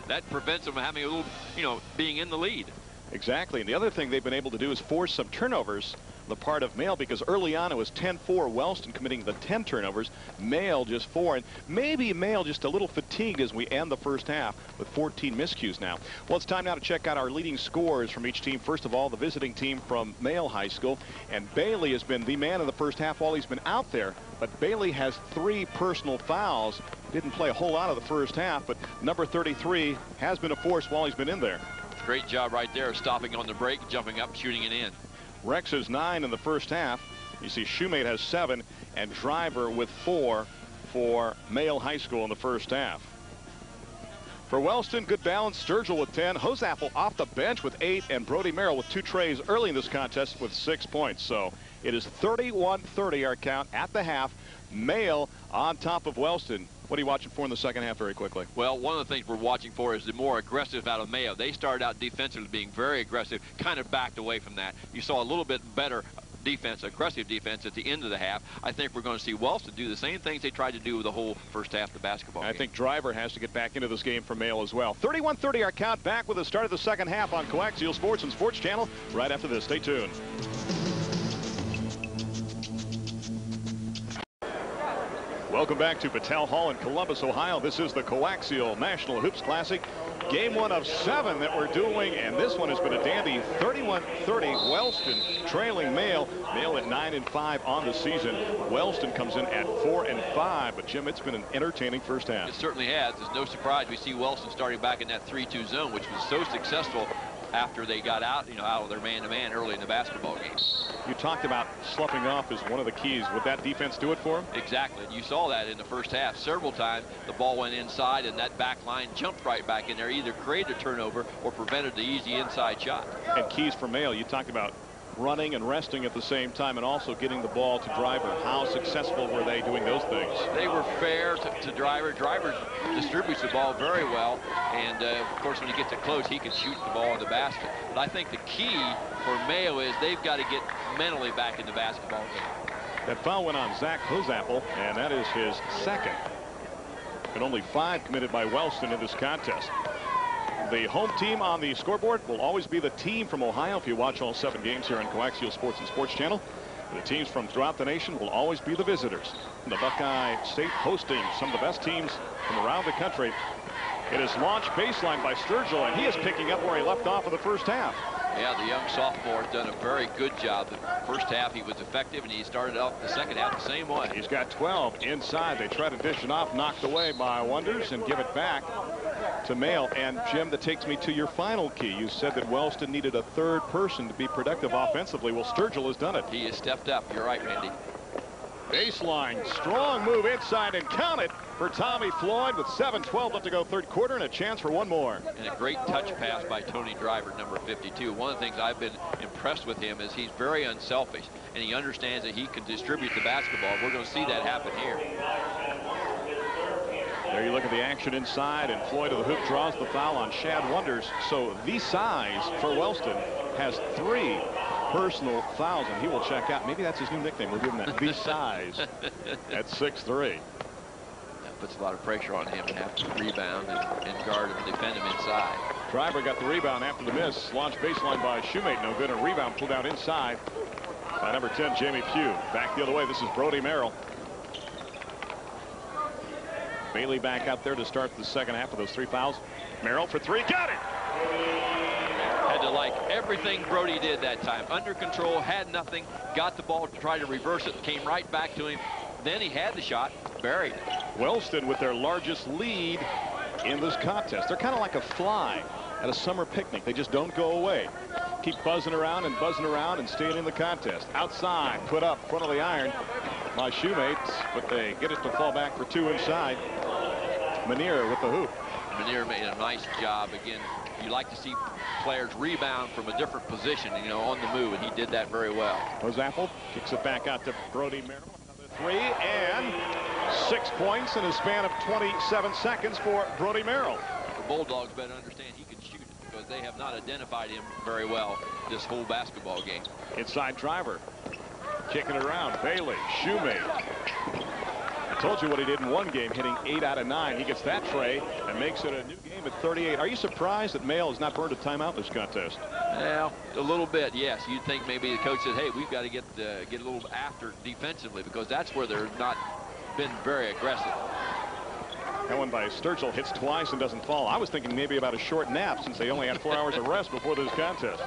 That prevents them having a little, being in the lead. Exactly. And the other thing they've been able to do is force some turnovers on the part of Mail, because early on it was 10-4 Wellston committing the 10 turnovers, Mail just 4, and maybe Mail just a little fatigued as we end the first half with 14 miscues now. Well, it's time now to check out our leading scorers from each team. First of all, the visiting team from Mail High School, and Bailey has been the man of the first half while he's been out there, but Bailey has 3 personal fouls. Didn't play a whole lot of the first half, but number 33 has been a force while he's been in there. Great job right there, stopping on the break, jumping up, shooting it in. Rex has 9 in the first half. You see Shumate has 7 and Driver with 4 for Mail High School in the first half. For Wellston, good balance. Sturgill with 10. Hosapple off the bench with 8, and Brodie Merrill with 2 trays early in this contest with 6 points. So it is 31-30 our count at the half. Mail on top of Wellston. What are you watching for in the second half very quickly? Well, one of the things we're watching for is the more aggressive out of Mayo. They started out defensively being very aggressive, kind of backed away from that. You saw a little bit better defense, aggressive defense at the end of the half. I think we're going to see Wellston do the same things they tried to do the whole first half of the basketball game. I think Driver has to get back into this game for Mayo as well. 31-30 our count, back with the start of the second half on Coaxial Sports and Sports Channel right after this. Stay tuned. Welcome back to Battelle Hall in Columbus, Ohio. This is the Coaxial National Hoops Classic. Game 1 of 7 that we're doing, and this one has been a dandy. 31-30, Wellston trailing Mail. Mail at 9-5 on the season. Wellston comes in at 4-5. But Jim, it's been an entertaining first half. It certainly has. There's no surprise we see Wellston starting back in that 3-2 zone, which was so successful after they got out, out of their man-to-man early in the basketball game. You talked about sloughing off as one of the keys. Would that defense do it for them? Exactly. You saw that in the first half. Several times the ball went inside and that back line jumped right back in there, either created a turnover or prevented the easy inside shot. And keys for Mail, you talked about running and resting at the same time and also getting the ball to Driver. How successful were they doing those things? They were fair to Driver. Driver distributes the ball very well, and of course when he gets it close he can shoot the ball in the basket. But I think the key for Mayo is they've got to get mentally back in the basketball game. That foul went on Zach Hosapple, and that is his second. And only 5 committed by Wellston in this contest. The home team on the scoreboard will always be the team from Ohio. If you watch all 7 games here on Coaxial Sports and Sports Channel, the teams from throughout the nation will always be the visitors. The Buckeye State hosting some of the best teams from around the country. It is launched baseline by Sturgill, and he is picking up where he left off in the first half. Yeah, the young sophomore has done a very good job. The first half he was effective, and he started off the second half the same way. He's got 12 inside. They try to dish it off, knocked away by Wonders, and give it back to Mail. And Jim, that takes me to your final key. You said that Wellston needed a third person to be productive offensively. Well, Sturgill has done it. He has stepped up. You're right, Randy. Baseline, strong move inside, and count it for Tommy Floyd with 7:12 left to go third quarter and a chance for one more. And a great touch pass by Tony Driver, number 52. One of the things I've been impressed with him is he's very unselfish, and he understands that he can distribute the basketball. We're going to see that happen here. There you look at the action inside, and Floyd of the hoop draws the foul on Shad Wonders. So the size for Wellston has 3 personal fouls, and he will check out. Maybe that's his new nickname. We'll give him that. The size at 6'3". That puts a lot of pressure on him to have to rebound and guard and defend him inside. Driver got the rebound after the miss. Launched baseline by Shumate. No good. A rebound pulled out inside by number 10, Jamie Pugh. Back the other way. This is Brodie Merrill. Bailey back out there to start the second half of those 3 fouls. Merrill for 3, got it. Had to like everything Brodie did that time. Under control, had nothing, got the ball to try to reverse it, came right back to him. Then he had the shot, buried. Wellston with their largest lead in this contest. They're kind of like a fly at a summer picnic. They just don't go away. Keep buzzing around and staying in the contest. Outside, put up, front of the iron by Shumate, but they get it to fall back for 2 inside. Manier with the hoop. Manier made a nice job. Again, you like to see players rebound from a different position, you know, on the move, and he did that very well. Koaxial kicks it back out to Brodie Merrill. Another 3 and 6 points in a span of 27 seconds for Brodie Merrill. The Bulldogs better understand he can shoot it because they have not identified him very well this whole basketball game. Inside driver. Kicking it around. Bailey. Shumate. I told you what he did in one game, hitting 8 out of 9. He gets that tray and makes it a new game at 38. Are you surprised that Mail has not burned a timeout in this contest? Well, a little bit, yes. You'd think maybe the coach said, hey, we've got to get a little after defensively because that's where they're not been very aggressive. That one by Sturgill hits twice and doesn't fall. I was thinking maybe about a short nap since they only had 4 hours of rest before this contest.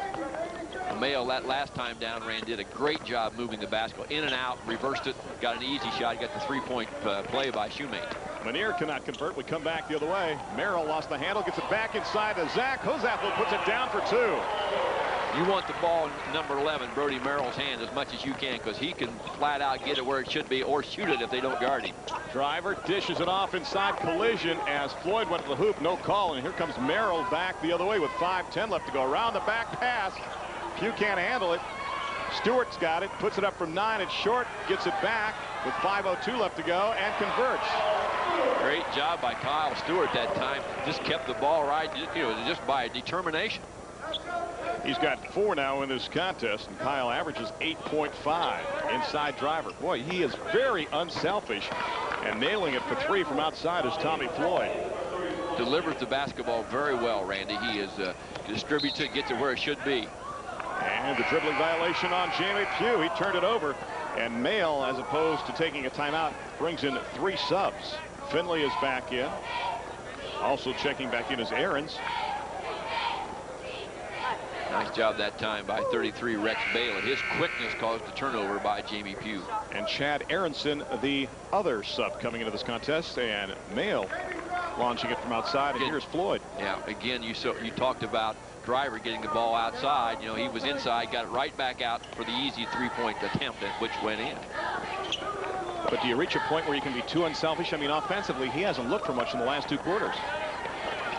Mail that last time down did a great job moving the basketball in and out, reversed it, got an easy shot, got the 3-point play by Shumate. Manier cannot convert. We come back the other way. Merrill lost the handle, gets it back inside to Zach. Coaxial puts it down for 2. You want the ball in number 11, Brodie Merrill's hand, as much as you can because he can flat out get it where it should be or shoot it if they don't guard him. Driver dishes it off inside, collision as Floyd went to the hoop, no call, and here comes Merrill back the other way with 5:10 left to go. Around the back pass. Pugh can't handle it. Stewart's got it, puts it up from 9. It's short, gets it back with 5:02 left to go and converts. Great job by Kyle Stewart that time. Just kept the ball right, you know, just by determination. He's got 4 now in this contest, and Kyle averages 8.5. Inside driver. Boy, he is very unselfish, and nailing it for 3 from outside is Tommy Floyd. Delivers the basketball very well, Randy. He is distributes it, gets it where it should be. And the dribbling violation on Jamie Pugh. He turned it over, and Mail, as opposed to taking a timeout, brings in 3 subs. Finley is back in. Also checking back in is Aarons. Nice job that time by 33 Rex Bailey. His quickness caused the turnover by Jamie Pugh. And Chad Aronson, the other sub coming into this contest, and Mail launching it from outside. And here's Floyd. Yeah, again, you talked about driver getting the ball outside. You know, he was inside, got it right back out for the easy 3-point attempt, which went in. But do you reach a point where you can be too unselfish? I mean, offensively, he hasn't looked for much in the last 2 quarters.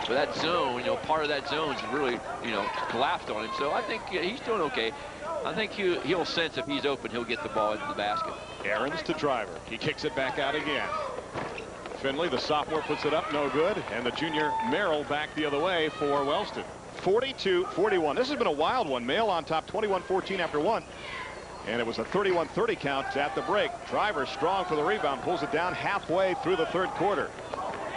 But that zone, you know, part of that zone's really, you know, collapsed on him. So I think he's doing okay. I think he'll sense if he's open, he'll get the ball into the basket. Aarons to driver. He kicks it back out again. Finley, the sophomore, puts it up, no good. And the junior Merrill back the other way for Wellston. 42-41. This has been a wild one. Mail on top, 21-14 after 1. And it was a 31-30 count at the break. Driver strong for the rebound, pulls it down halfway through the 3rd quarter.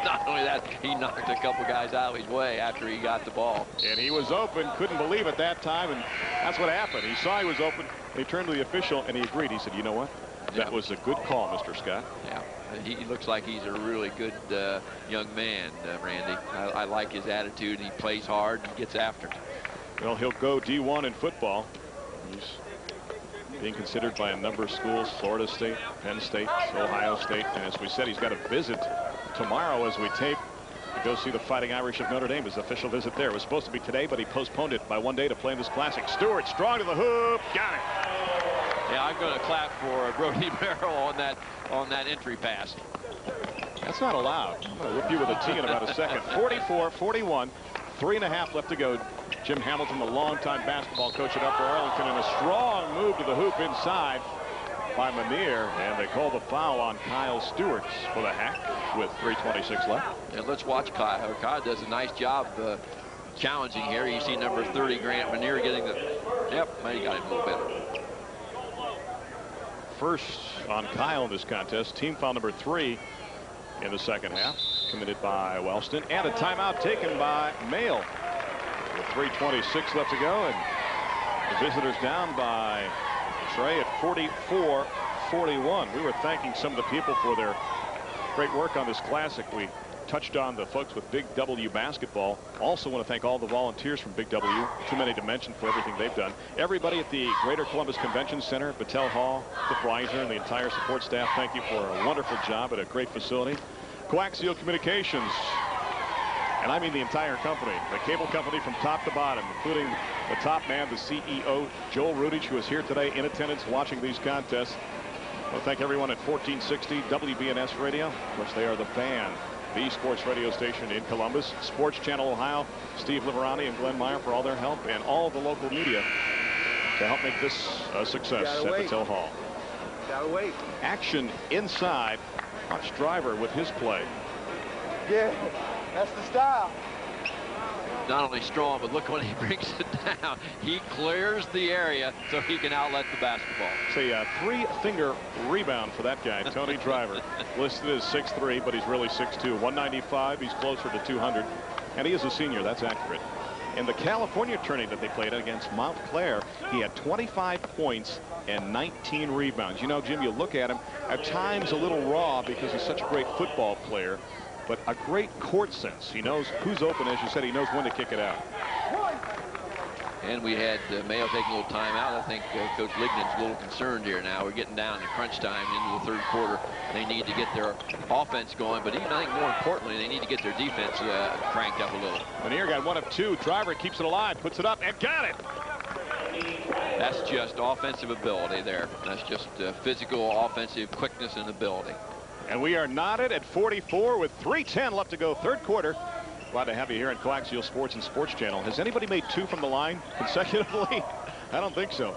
Not only that, he knocked a couple guys out of his way after he got the ball. And he was open, couldn't believe it that time, and that's what happened. He saw he was open, and he turned to the official, and he agreed. He said, you know what? That was a good call, Mr. Scott. Yeah, he looks like he's a really good young man, Randy. I like his attitude. He plays hard and gets after it. Well, he'll go D1 in football. He's being considered by a number of schools, Florida State, Penn State, Ohio State. And as we said, he's got a visit tomorrow as we tape to go see the Fighting Irish of Notre Dame. His official visit there. It was supposed to be today, but he postponed it by 1 day to play in this Classic. Stewart strong to the hoop. Got it. Yeah, I'm going to clap for Brodie Merrill on that entry pass. That's not allowed. I'm going to whip you with a tee in about a second. 44-41. 3.5 left to go. Jim Hamilton, the longtime basketball coach at Upper Arlington, and a strong move to the hoop inside by Manier, and they call the foul on Kyle Stewart for the hack with 3:26 left. And let's watch Kyle. Kyle does a nice job challenging here. You see number 30 Grant Manier getting the, yep, maybe got him a little better. First on Kyle in this contest, team foul number 3 in the second half, committed by Wellston, and a timeout taken by Mail. With 3:26 left to go, and the visitors down by Trey at 44-41. We were thanking some of the people for their Great work on this classic. We touched on the folks with Big W basketball. Also want to thank all the volunteers from Big W. Too many to mention for everything they've done. Everybody at the Greater Columbus Convention Center, Battelle Hall, Cliff Reiser, and the entire support staff, thank you for a wonderful job at a great facility. Coaxial Communications, and I mean the entire company, the cable company from top to bottom, including the top man, the CEO, Joel Rudich, who is here today in attendance watching these contests. I want to thank everyone at 1460 WBNS Radio. Of course, they are the Fan, the sports radio station in Columbus. Sports Channel Ohio, Steve Liverani and Glenn Meyer for all their help, and all the local media to help make this a success at Battelle Hall. Gotta wait. Action inside. Watch Driver with his play. Yeah, that's the style. Not only strong, but look when he brings it down. He clears the area so he can outlet the basketball. It's a three-finger rebound for that guy, Tony Driver. Listed as 6'3", but he's really 6'2". 195, he's closer to 200. And he is a senior, that's accurate. In the California tourney that they played against Montclair, he had 25 points and 19 rebounds. You know, Jim, you look at him, at times a little raw because he's such a great football player, but a great court sense. He knows who's open, as you said. He knows when to kick it out. And we had Mayo taking a little time out. I think Coach Ligon's a little concerned here now. We're getting down to crunch time into the third quarter. They need to get their offense going, but even I think more importantly, they need to get their defense cranked up a little. Lanier got 1 of 2. Driver keeps it alive, puts it up, and got it. That's just offensive ability there. That's just physical, offensive quickness and ability. And we are knotted at 44 with 3:10 left to go, third quarter. Glad to have you here on Coaxial Sports and Sports Channel. Has anybody made 2 from the line consecutively? I don't think so.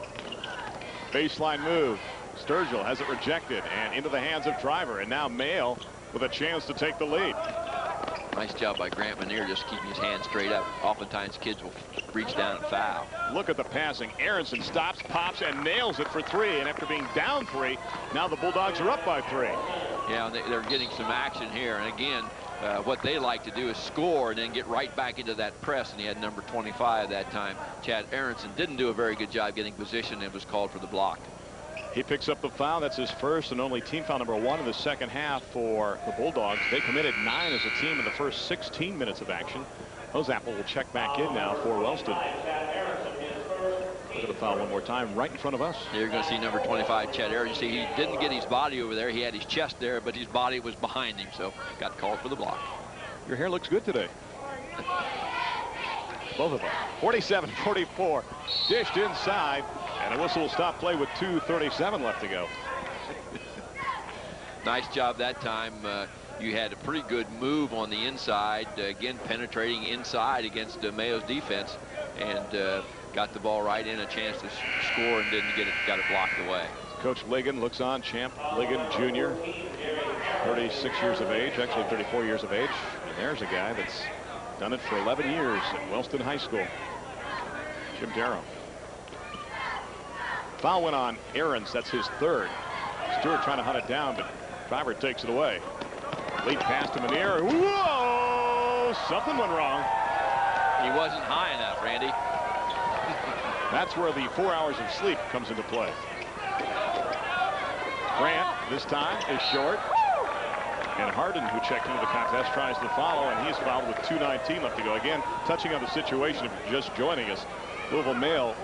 Baseline move. Sturgill has it rejected and into the hands of Driver. And now Mayo with a chance to take the lead. Nice job by Grant Manier just keeping his hands straight up. Oftentimes kids will reach down and foul. Look at the passing. Aronson stops, pops, and nails it for 3. And after being down 3, now the Bulldogs are up by 3. Yeah, they're getting some action here. And again, what they like to do is score and then get right back into that press. And he had number 25 that time. Chad Aronson didn't do a very good job getting position and was called for the block. He picks up the foul. That's his first and only team foul number 1 in the second half for the Bulldogs. They committed 9 as a team in the first 16 minutes of action. Hosapple will check back in now for Wellston. Look at the foul one more time right in front of us. You're going to see number 25, Chad Aronson. You see, he didn't get his body over there. He had his chest there, but his body was behind him, so got called for the block. Your hair looks good today. Both of them. 47-44. Dished inside. And a whistle will stop play with 2:37 left to go. Nice job that time. You had a pretty good move on the inside. Again, penetrating inside against Mayo's defense. And got the ball right in, a chance to score, and didn't get it. Got it blocked away. Coach Ligon looks on. Champ Ligon Jr., 36 years of age, actually 34 years of age. And there's a guy that's done it for 11 years at Wellston High School. Jim Derrow. Foul went on Aarons. That's his third. Stewart trying to hunt it down, but Driver takes it away. Lead pass to Manier. Whoa! Something went wrong. He wasn't high enough, Randy. That's where the 4 hours of sleep comes into play. Grant, this time, is short. And Harden, who checked into the contest, tries to follow, and he's fouled with 2:19 left to go. Again, touching on the situation, if you're just joining us, Louisville Mail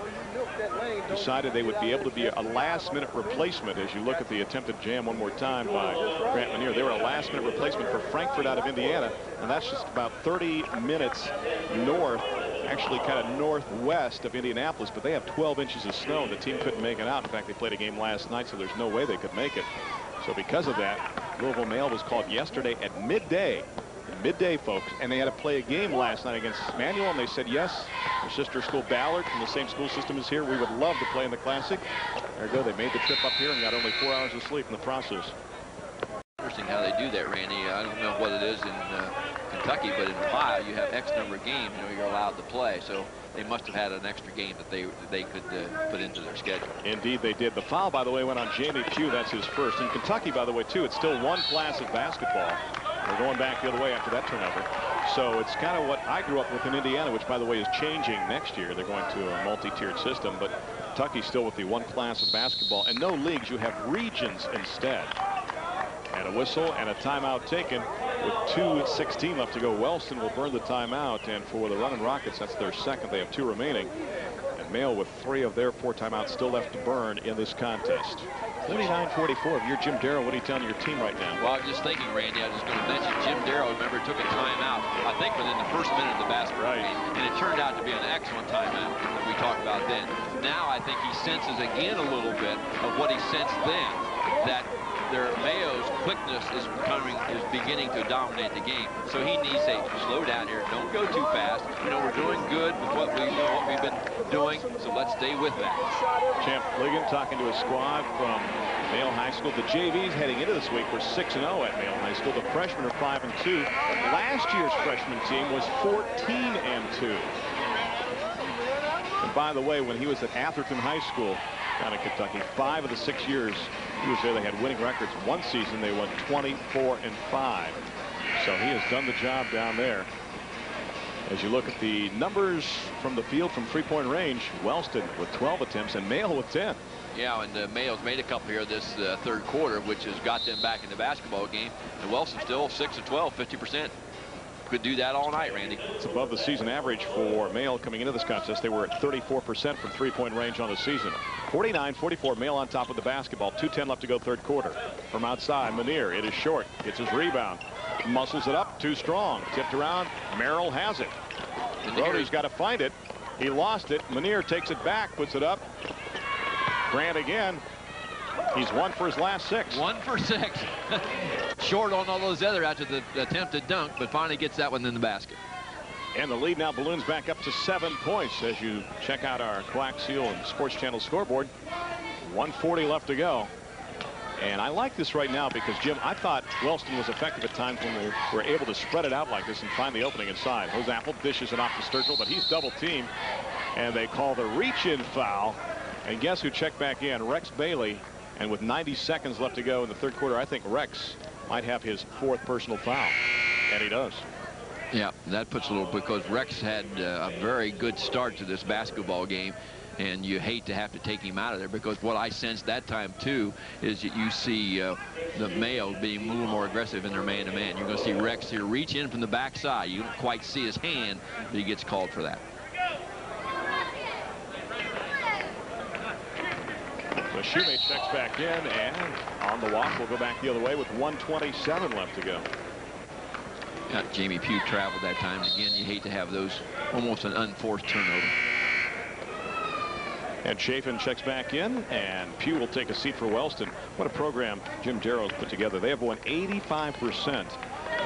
decided they would be able to be a last-minute replacement. As you look at the attempted jam one more time by Grant Manier, they were a last-minute replacement for Frankfurt out of Indiana, and that's just about 30 minutes north, actually kind of northwest of Indianapolis, but they have 12 inches of snow. The team couldn't make it out. In fact, they played a game last night, so there's no way they could make it. So because of that, Louisville Mail was called yesterday at midday. Midday, folks, and they had to play a game last night against Manual, and they said yes. Their sister school Ballard from the same school system as here. We would love to play in the Classic. There you go. They made the trip up here and got only 4 hours of sleep in the process. Interesting how they do that, Randy. I don't know what it is in Kentucky, but in Ohio you have X number of games, you're allowed to play. So they must have had an extra game that they could put into their schedule. Indeed they did. The foul, by the way, went on Jamie Pugh. That's his first. In Kentucky, by the way, too, it's still one class of basketball. They're going back the other way after that turnover. So it's kind of what I grew up with in Indiana, which, by the way, is changing next year. They're going to a multi-tiered system, but Kentucky's still with the one class of basketball. And no leagues, you have regions instead. And a whistle and a timeout taken with 2:16 left to go. Wellston will burn the timeout, and for the Runnin' Rockets, that's their second. They have 2 remaining. And Mail with 3 of their 4 timeouts still left to burn in this contest. 49-44. If you're Jim Derrow, what are you telling your team right now? Well, I'm just thinking, Randy, I was just going to mention Jim Derrow, remember, took a timeout, I think, within the first minute of the basketball game. And it turned out to be an excellent timeout that we talked about then. Now I think he senses again a little bit of what he sensed then, that their Mayo's quickness is beginning to dominate the game. So he needs to say, slow down here, don't go too fast. You know, we're doing good with what we've been doing, so let's stay with that. Champ Ligon talking to his squad from Mayo High School. The JVs heading into this week were 6-0 at Mayo High School. The freshmen are 5-2. Last year's freshman team was 14-2. And by the way, when he was at Atherton High School down in Kentucky, 5 of the 6 years he was there, they had winning records. One season they won 24-5. So he has done the job down there. As you look at the numbers from the field from 3-point range, Wellston with 12 attempts and Mayo with 10. Yeah, and Mayo's made a couple here this third quarter, which has got them back in the basketball game. And Wellston still 6 of 12, 50%. Could do that all night, Randy. It's above the season average for Mayo coming into this contest. They were at 34% from 3-point range on the season. 49-44, Mayo on top of the basketball. 2:10 left to go third quarter. From outside, Manier, it is short. Gets his rebound. Muscles it up, too strong. Tipped around, Merrill has it. Brodie's got to find it. He lost it. Manier takes it back, puts it up. Grant again. He's 1 for his last 6. 1 for 6. Short on all those other after the attempted dunk, but finally gets that one in the basket. And the lead now balloons back up to 7 points as you check out our Coaxial and Sports Channel scoreboard. 1:40 left to go. And I like this right now because, Jim, I thought Wellston was effective at times when they were able to spread it out like this and find the opening inside. Jose Apple dishes it off to Sturgill, but he's double teamed. And they call the reach-in foul. And guess who checked back in? Rex Bailey. And with 90 seconds left to go in the third quarter, I think Rex might have his 4th personal foul. And he does. Yeah, that puts a little, because Rex had a very good start to this basketball game. And you hate to have to take him out of there, because what I sensed that time, too, is that you see the Mayo being a little more aggressive in their man-to-man. You're going to see Rex here reach in from the backside. You don't quite see his hand, but he gets called for that. So Shumate checks back in, and on the walk will go back the other way with 1:27 left to go. Yeah, Jamie Pugh traveled that time. And again, you hate to have those, almost an unforced turnover. And Chafin checks back in, and Pugh will take a seat for Wellston. What a program Jim Derrow has put together. They have won 85%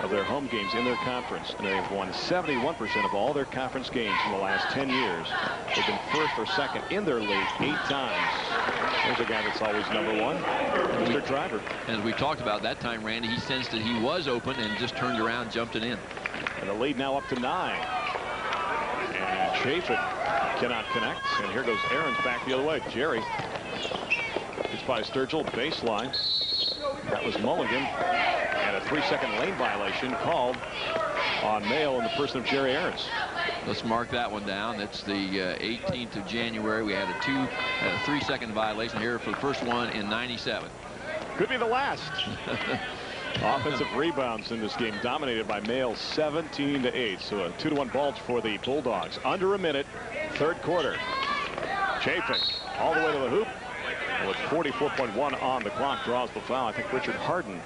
of their home games in their conference, and they have won 71% of all their conference games in the last 10 years. They've been 1st or 2nd in their league 8 times. There's a guy that's always #1, Mr. Driver. As we talked about that time, Randy, he sensed that he was open and just turned around, jumped it in. And the lead now up to 9. And Chafin cannot connect. And here goes Aaron's back the other way. Jerry. It's by Sturgill, baseline. That was Mulligan. And a 3-second lane violation called on Mayo in the person of Jerry Aarons. Let's mark that one down. It's the 18th of January. We had a 3-second violation here for the first one in 97. Could be the last. Offensive rebounds in this game dominated by Mayo 17-8. So a 2-1 bulge for the Bulldogs. Under a minute, third quarter. Chafin all the way to the hoop with 44.1 on the clock, draws the foul. I think Richard Harden,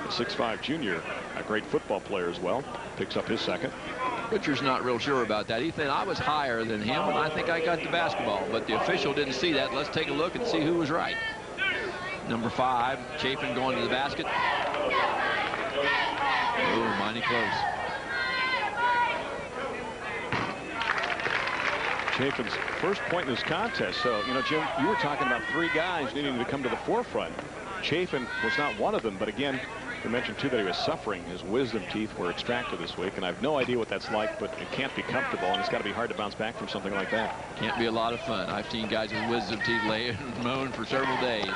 a 6'5" junior, a great football player as well, picks up his second. Richard's not real sure about that. He said, I was higher than him, and I think I got the basketball. But the official didn't see that. Let's take a look and see who was right. Number 5, Chafin going to the basket. Oh, mighty close. Chafin's first point in this contest. So, you know, Jim, you were talking about 3 guys needing to come to the forefront. Chafin was not one of them, but again, you mentioned too that he was suffering. His wisdom teeth were extracted this week, and I have no idea what that's like, but it can't be comfortable, and it's got to be hard to bounce back from something like that. Can't be a lot of fun. I've seen guys with wisdom teeth lay and moan for several days.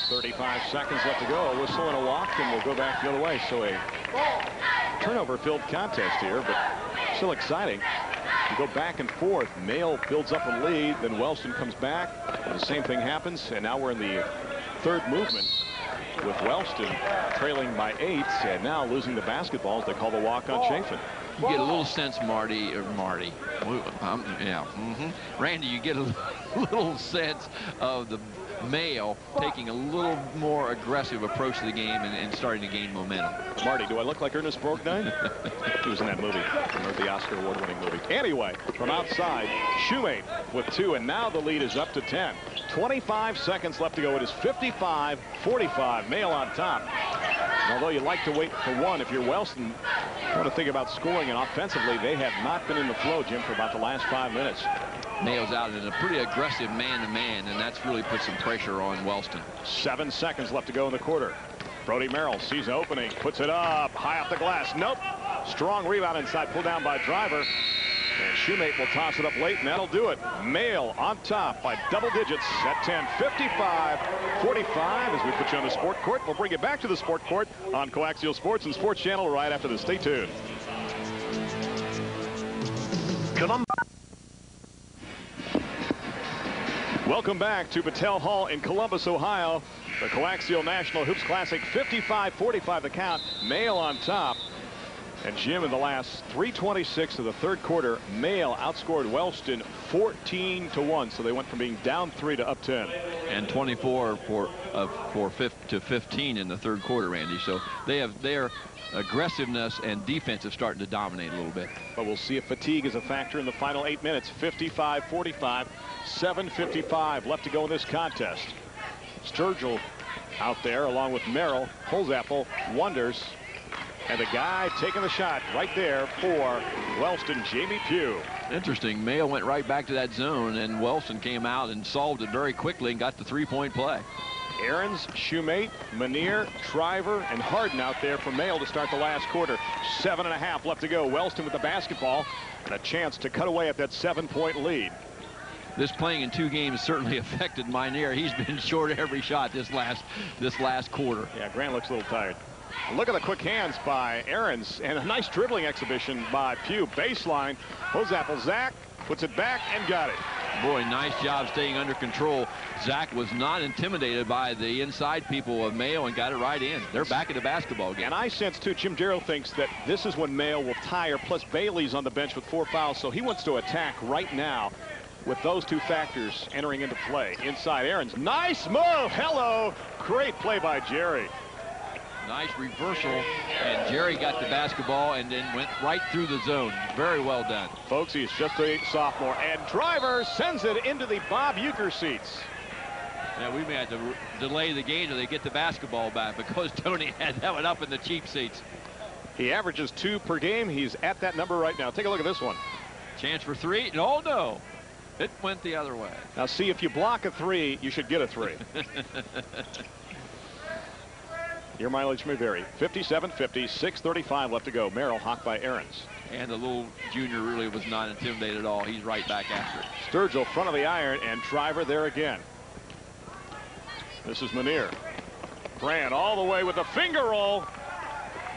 35 seconds left to go. A whistle and a walk, and we'll go back the other way. So a turnover-filled contest here, but still exciting. You go back and forth. Mayo builds up a lead, then Wellston comes back, and the same thing happens, and now we're in the third movement. with Wellston trailing by 8 and now losing the basketballs. They call the walk on Chafin. You get a little sense, Randy, you get a little sense of the Mayo taking a little more aggressive approach to the game and starting to gain momentum. Marty, do I look like Ernest Borgnine? He was in that movie, the Oscar award-winning movie. Anyway, from outside, Shumate with 2, and now the lead is up to 10. 25 seconds left to go. It is 55-45. Mayo on top. And although you like to wait for one, if you're Wellston, you want to think about scoring, and offensively, they have not been in the flow, Jim, for about the last 5 minutes. Mayo's out in a pretty aggressive man-to-man, and that's really put some pressure on Wellston. 7 seconds left to go in the quarter. Brodie Merrill sees an opening, puts it up, high off the glass. Nope. Strong rebound inside, pulled down by Driver. And Shumate will toss it up late, and that'll do it. Mayo on top by double digits at 10. 55-45 as we put you on the sport court. We'll bring you back to the sport court on Coaxial Sports and Sports Channel right after this. Stay tuned. Welcome back to Battelle Hall in Columbus, Ohio. The Coaxial National Hoops Classic, 55-45 the count. Mayo on top. And Jim, in the last 3:26 of the third quarter, Mayo outscored Wellston 14-1. So they went from being down 3 to up 10. And 24 to 15 in the third quarter, Randy. So they have their aggressiveness and defense are starting to dominate a little bit. But we'll see if fatigue is a factor in the final 8 minutes. 55-45, 7:55 left to go in this contest. Sturgill out there along with Merrill, Holzapfel, Wonders. And the guy taking the shot right there for Wellston, Jamie Pugh. Interesting. Mayo went right back to that zone, and Wellston came out and solved it very quickly and got the three-point play. Ahrens, Shumate, Manier, Shriver, and Harden out there for Mayo to start the last quarter. 7.5 left to go. Wellston with the basketball and a chance to cut away at that 7-point lead. This playing in 2 games certainly affected Manier. He's been short every shot this last quarter. Yeah, Grant looks a little tired. Look at the quick hands by Ahrens and a nice dribbling exhibition by Pugh. Baseline, Holzapfel, Zach puts it back and got it. Boy, nice job staying under control. Zach was not intimidated by the inside people of Mayo and got it right in. They're back in the basketball game. And I sense, too, Jim Derrow thinks that this is when Mayo will tire, plus Bailey's on the bench with 4 fouls, so he wants to attack right now with those 2 factors entering into play. Inside, Ahrens, nice move, hello. Great play by Jerry. Nice reversal, and Jerry got the basketball and then went right through the zone. Very well done. Folks, he's just a sophomore, and Driver sends it into the Bob Uecker seats. Yeah, we may have to delay the game till they get the basketball back because Tony had that one up in the cheap seats. He averages 2 per game. He's at that number right now. Take a look at this one. Chance for 3. Oh, no. It went the other way. Now, see, if you block a 3, you should get a 3. Your mileage may vary. 57-50, 6:35 left to go. Merrill hawked by Ahrens. And the little junior really was not intimidated at all. He's right back after it. Sturgill front of the iron, and Driver there again. This is Manier. Grant all the way with the finger roll.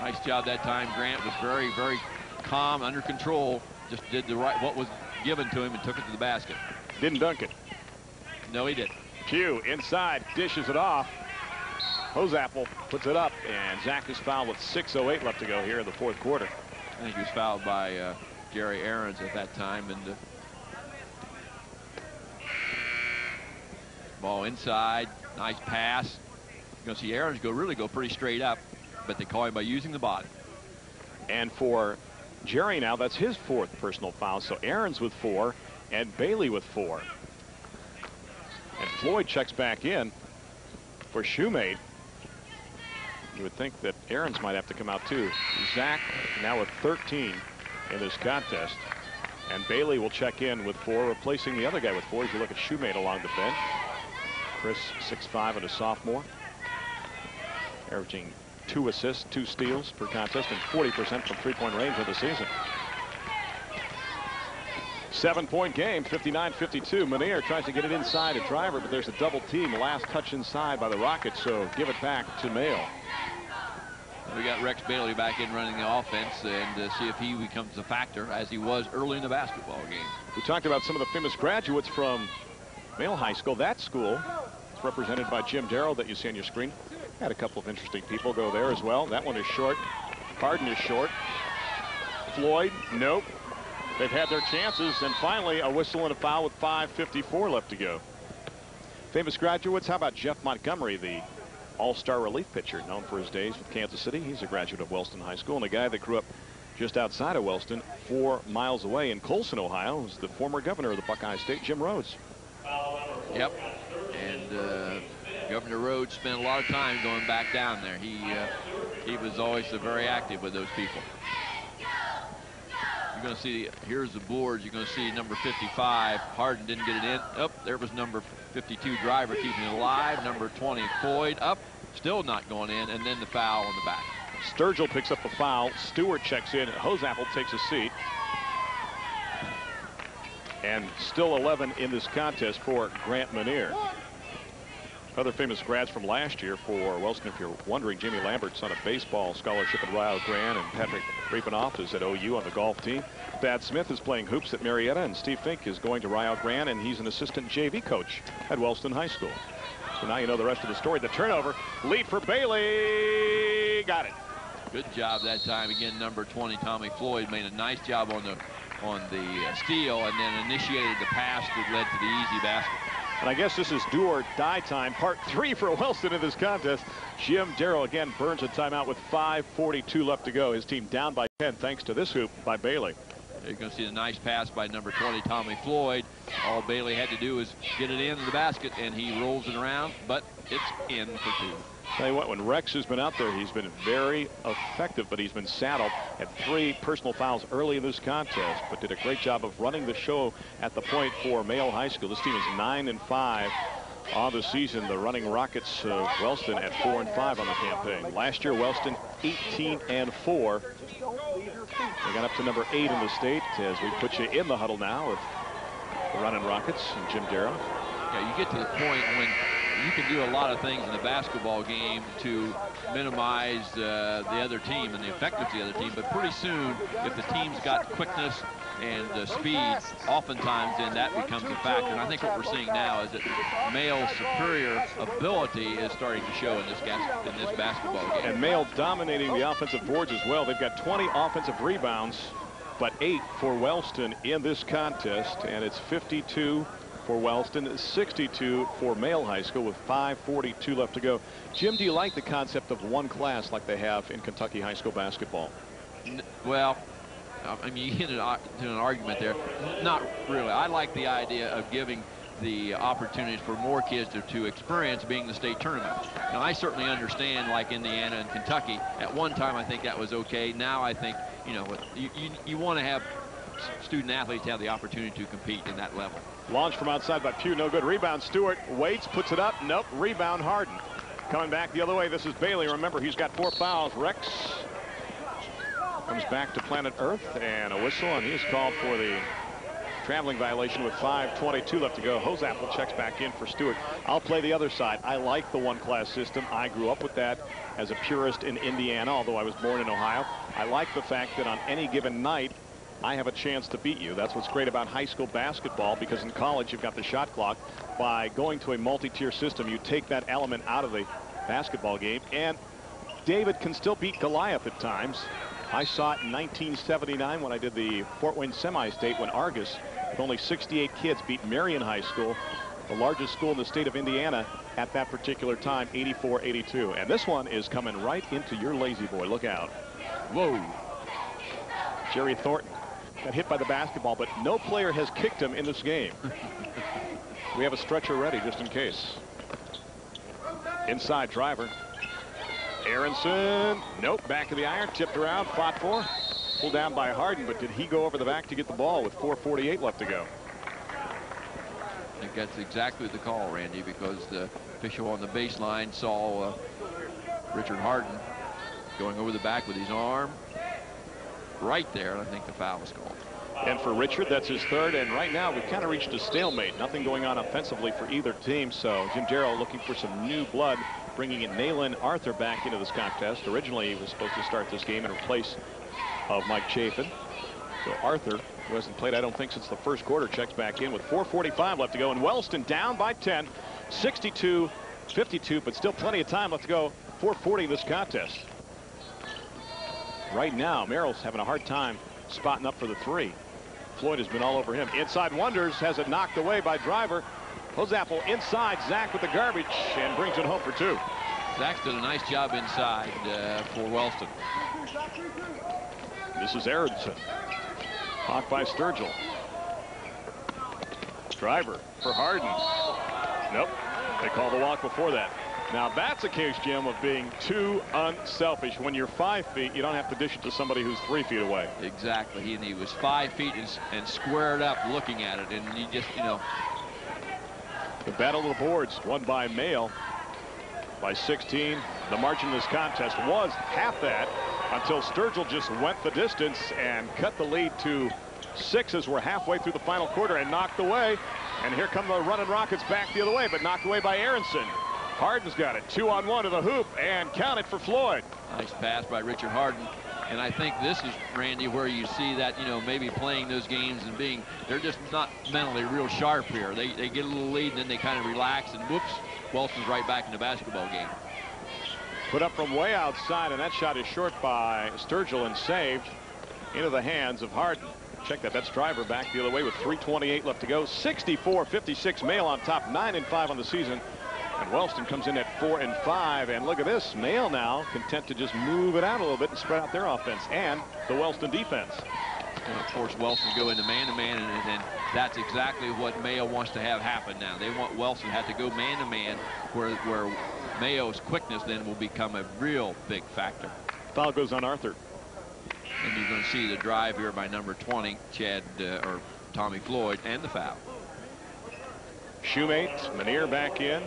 Nice job that time. Grant was very, very calm, under control. Just did what was given to him and took it to the basket. Didn't dunk it. No, he didn't. Pugh inside, dishes it off. Holzapfel puts it up, and Zach is fouled with 6:08 left to go here in the fourth quarter. I think he was fouled by Jerry Ahrens at that time. And ball inside, nice pass. You're going to see Ahrens really go pretty straight up, but they call him by using the body. And for Jerry now, that's his 4th personal foul. So Ahrens with 4 and Bailey with 4. And Floyd checks back in for Shumate. You would think that Ahrens might have to come out too. Zach now with 13 in this contest. And Bailey will check in with 4, replacing the other guy with 4 as you look at Shumate along the bench. Chris, 6'5", and a sophomore. Averaging 2 assists, 2 steals per contest, and 40% from 3-point range of the season. 7-point game, 59-52. Manier tries to get it inside a Driver, but there's a double team. Last touch inside by the Rockets, so give it back to Mayo. We got Rex Bailey back in running the offense and see if he becomes a factor as he was early in the basketball game. We talked about some of the famous graduates from Mayo High School. That school is represented by Jim Derrow that you see on your screen. Had a couple of interesting people go there as well. That one is short. Harden is short. Floyd, nope. They've had their chances, and finally a whistle and a foul with 5:54 left to go. Famous graduates, how about Jeff Montgomery, the all-star relief pitcher known for his days with Kansas City. He's a graduate of Wellston High School, and a guy that grew up just outside of Wellston, 4 miles away in Colson, Ohio, was the former governor of the Buckeye State, Jim Rhodes. Yep, and Governor Rhodes spent a lot of time going back down there. He was always very active with those people. You're going to see, here's the boards. You're going to see number 55. Harden didn't get it in. Up there was number 52 Driver keeping it alive. Number 20 Floyd up, still not going in, and then the foul on the back. Sturgill picks up the foul. Stewart checks in. Hosapple takes a seat. And still 11 in this contest for Grant Manier. Other famous grads from last year for Wellston, if you're wondering, Jimmy Lambert's on a baseball scholarship at Rio Grande, and Patrick Rapinoff is at OU on the golf team. Thad Smith is playing hoops at Marietta, and Steve Fink is going to Rio Grande, and he's an assistant JV coach at Wellston High School. So now you know the rest of the story. The turnover, lead for Bailey. Got it. Good job that time. Again, number 20 Tommy Floyd made a nice job on the steal, and then initiated the pass that led to the easy basket. And I guess this is do or die time, part 3 for Wellston in this contest. Jim Derrow again burns a timeout with 5:42 left to go. His team down by 10 thanks to this hoop by Bailey. You're going to see the nice pass by number 20 Tommy Floyd. All Bailey had to do is get it into the basket, and he rolls it around, but it's in for 2. Tell you what, when Rex has been out there, he's been very effective, but he's been saddled. Had 3 personal fouls early in this contest, but did a great job of running the show at the point for Mayo High School. This team is 9-5 on the season. The Running Rockets of Wellston at 4-5 on the campaign. Last year, Wellston 18-4. They got up to number 8 in the state as we put you in the huddle now with the Running Rockets and Jim Derrow. Yeah, you get to the point when you can do a lot of things in the basketball game to minimize the other team and the effectiveness of the other team, but pretty soon, if the team's got quickness and speed, oftentimes then that becomes a factor. And I think what we're seeing now is that Mayo's superior ability is starting to show in this basketball game. And Mayo dominating the offensive boards as well. They've got 20 offensive rebounds, but 8 for Wellston in this contest, and it's 52 for Wellston, 62 for Mayo High School with 5:42 left to go. Jim, do you like the concept of one class like they have in Kentucky high school basketball? Well, I mean, you get into an argument there. Not really. I like the idea of giving the opportunities for more kids to experience being the state tournament. Now, I certainly understand, like Indiana and Kentucky, at one time I think that was okay. Now I think, you know, you want to have student athletes have the opportunity to compete in that level. Launch from outside by Pugh, no good. Rebound, Stewart waits, puts it up. Nope, rebound, Harden. Coming back the other way, this is Bailey. Remember, he's got 4 fouls. Rex comes back to planet Earth, and a whistle, and he's called for the traveling violation with 5:22 left to go. Hosapple checks back in for Stewart. I'll play the other side. I like the one-class system. I grew up with that as a purist in Indiana, although I was born in Ohio. I like the fact that on any given night, I have a chance to beat you. That's what's great about high school basketball, because in college you've got the shot clock. By going to a multi-tier system, you take that element out of the basketball game, and David can still beat Goliath at times. I saw it in 1979 when I did the Fort Wayne semi-state, when Argus, with only 68 kids, beat Marion High School, the largest school in the state of Indiana at that particular time, 84-82. And this one is coming right into your lazy boy. Look out. Whoa. Jerry Thornton got hit by the basketball, but no player has kicked him in this game. We have a stretcher ready just in case. Inside Driver. Aronson, nope, back of the iron, tipped around, fought for. Pulled down by Harden, but did he go over the back to get the ball with 4:48 left to go? I think that's exactly the call, Randy, because the official on the baseline saw Richard Harden going over the back with his arm right there, and I think the foul was called. And for Richard, that's his 3rd, and right now we've kind of reached a stalemate. Nothing going on offensively for either team, so Jim Derrow looking for some new blood, bringing in Nalin Arthur back into this contest. Originally, he was supposed to start this game in place of Mike Chafin. So Arthur, who hasn't played, I don't think, since the first quarter, checks back in with 4:45 left to go, and Wellston down by 10, 62-52, but still plenty of time left to go 4:40 in this contest. Right now, Merrill's having a hard time spotting up for the three. Floyd has been all over him. Inside Wonders has it knocked away by Driver. Hosapple inside. Zach with the garbage and brings it home for two. Zach's done a nice job inside for Wellston. This is Aronson. Hawk by Sturgill. Driver for Harden. Nope. They call the walk before that. Now that's a case, Jim, of being too unselfish. When you're 5 feet, you don't have to dish it to somebody who's 3 feet away. Exactly. He was 5 feet and squared up looking at it. And he just, you know. The battle of the boards won by Mayo by 16. The margin in this contest was half that until Sturgill just went the distance and cut the lead to 6 as we're halfway through the final quarter and knocked away. And here come the running Rockets back the other way, but knocked away by Aronson. Harden's got it. 2-on-1 to the hoop and count it for Floyd. Nice pass by Richard Harden. And I think this is, Randy, where you see that, you know, maybe playing those games and being, they're just not mentally real sharp here. They get a little lead and then they kind of relax and whoops, Wellston's right back in the basketball game. Put up from way outside, and that shot is short by Sturgill and saved into the hands of Harden. Check that. That's Driver back the other way with 3:28 left to go. 64-56 Mayo on top, 9-5 on the season. And Wellston comes in at 4-5. And look at this. Mayo now content to just move it out a little bit and spread out their offense and the Wellston defense. And of course, Wellston go into man-to-man, and that's exactly what Mayo wants to have happen now. They want Wellston to have to go man-to-man, where Mayo's quickness then will become a real big factor. Foul goes on Arthur. And you're going to see the drive here by number 20, Chad or Tommy Floyd, and the foul. Shumate, Manier back in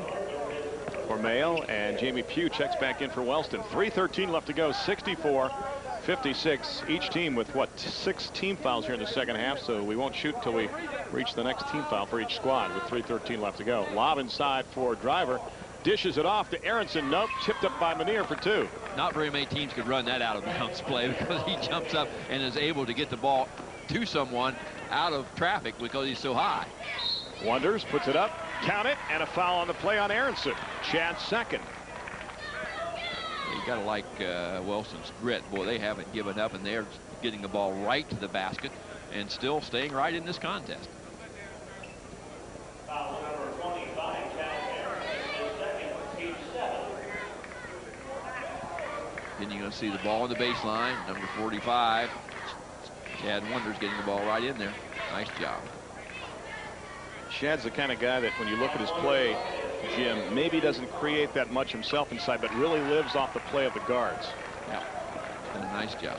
for Mayo, and Jamie Pugh checks back in for Wellston. 3:13 left to go. 64-56. Each team with what, 6 team fouls here in the second half, so we won't shoot until we reach the next team foul for each squad with 3:13 left to go. Lob inside for Driver. Dishes it off to Aronson. Nope. Tipped up by Manier for 2. Not very many teams could run that out of bounds play because he jumps up and is able to get the ball to someone out of traffic because he's so high. Wonders puts it up. Count it. And a foul on the play on Aronson. Chad's second. You got to like Wellston's grit. Boy, they haven't given up, and they're getting the ball right to the basket and still staying right in this contest. Then you're going to see the ball on the baseline. Number 45, Shad Wonders, getting the ball right in there. Nice job. Shad's the kind of guy that when you look at his play, Jim, maybe doesn't create that much himself inside, but really lives off the play of the guards. Yeah, and a nice job.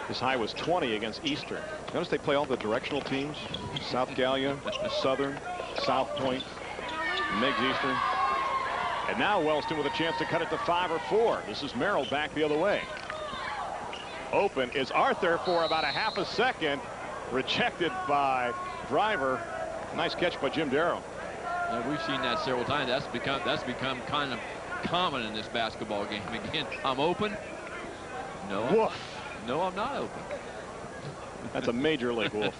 His high was 20 against Eastern. Notice they play all the directional teams. South Gallia, Southern, South Point, Meigs Eastern. And now Wellston with a chance to cut it to 5 or 4. This is Merrill back the other way. Open is Arthur for about a half a second. Rejected by Driver. Nice catch by Jim Derrow. Yeah, we've seen that several times. That's become kind of common in this basketball game. Again, I'm open. No, Woof. No, I'm not open. That's a major league woof.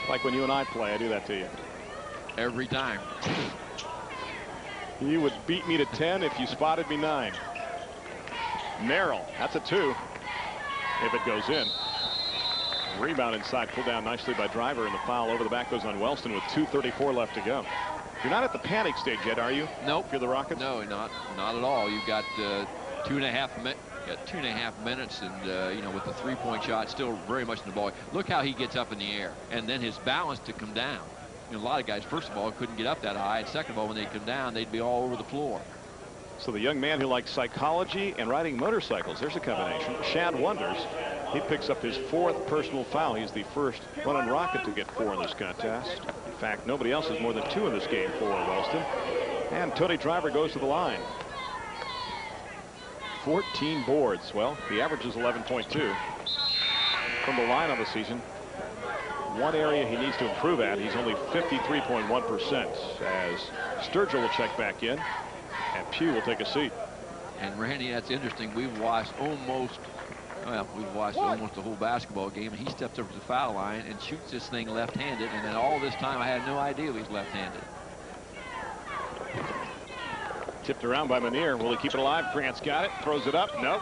Like when you and I play, I do that to you. Every time. You would beat me to 10 if you spotted me 9. Merrill, that's a 2. If it goes in. Rebound inside, pulled down nicely by Driver, and the foul over the back goes on Wellston with 2:34 left to go. You're not at the panic stage yet, are you? Nope. You're the Rockets? No, not at all. You've got 2.5 minutes, and you know, with the three-point shot still very much in the ball. Look how he gets up in the air, and then his balance to come down. You know, a lot of guys, first of all, couldn't get up that high, and second of all, when they come down, they'd be all over the floor. So the young man who likes psychology and riding motorcycles, there's a combination. Shad Wonders, he picks up his 4th personal foul. He's the first running Rocket to get 4 in this contest. In fact, nobody else has more than 2 in this game for Wellston. And Tony Driver goes to the line. 14 boards. Well, the average is 11.2 from the line on the season. One area he needs to improve at. He's only 53.1% as Sturgill will check back in and Pugh will take a seat. And Randy, that's interesting. We've watched almost the whole basketball game, and he steps up to the foul line and shoots this thing left-handed, and then all this time I had no idea he was left-handed. Tipped around by Manier. Will he keep it alive? Grant's got it. Throws it up. Nope.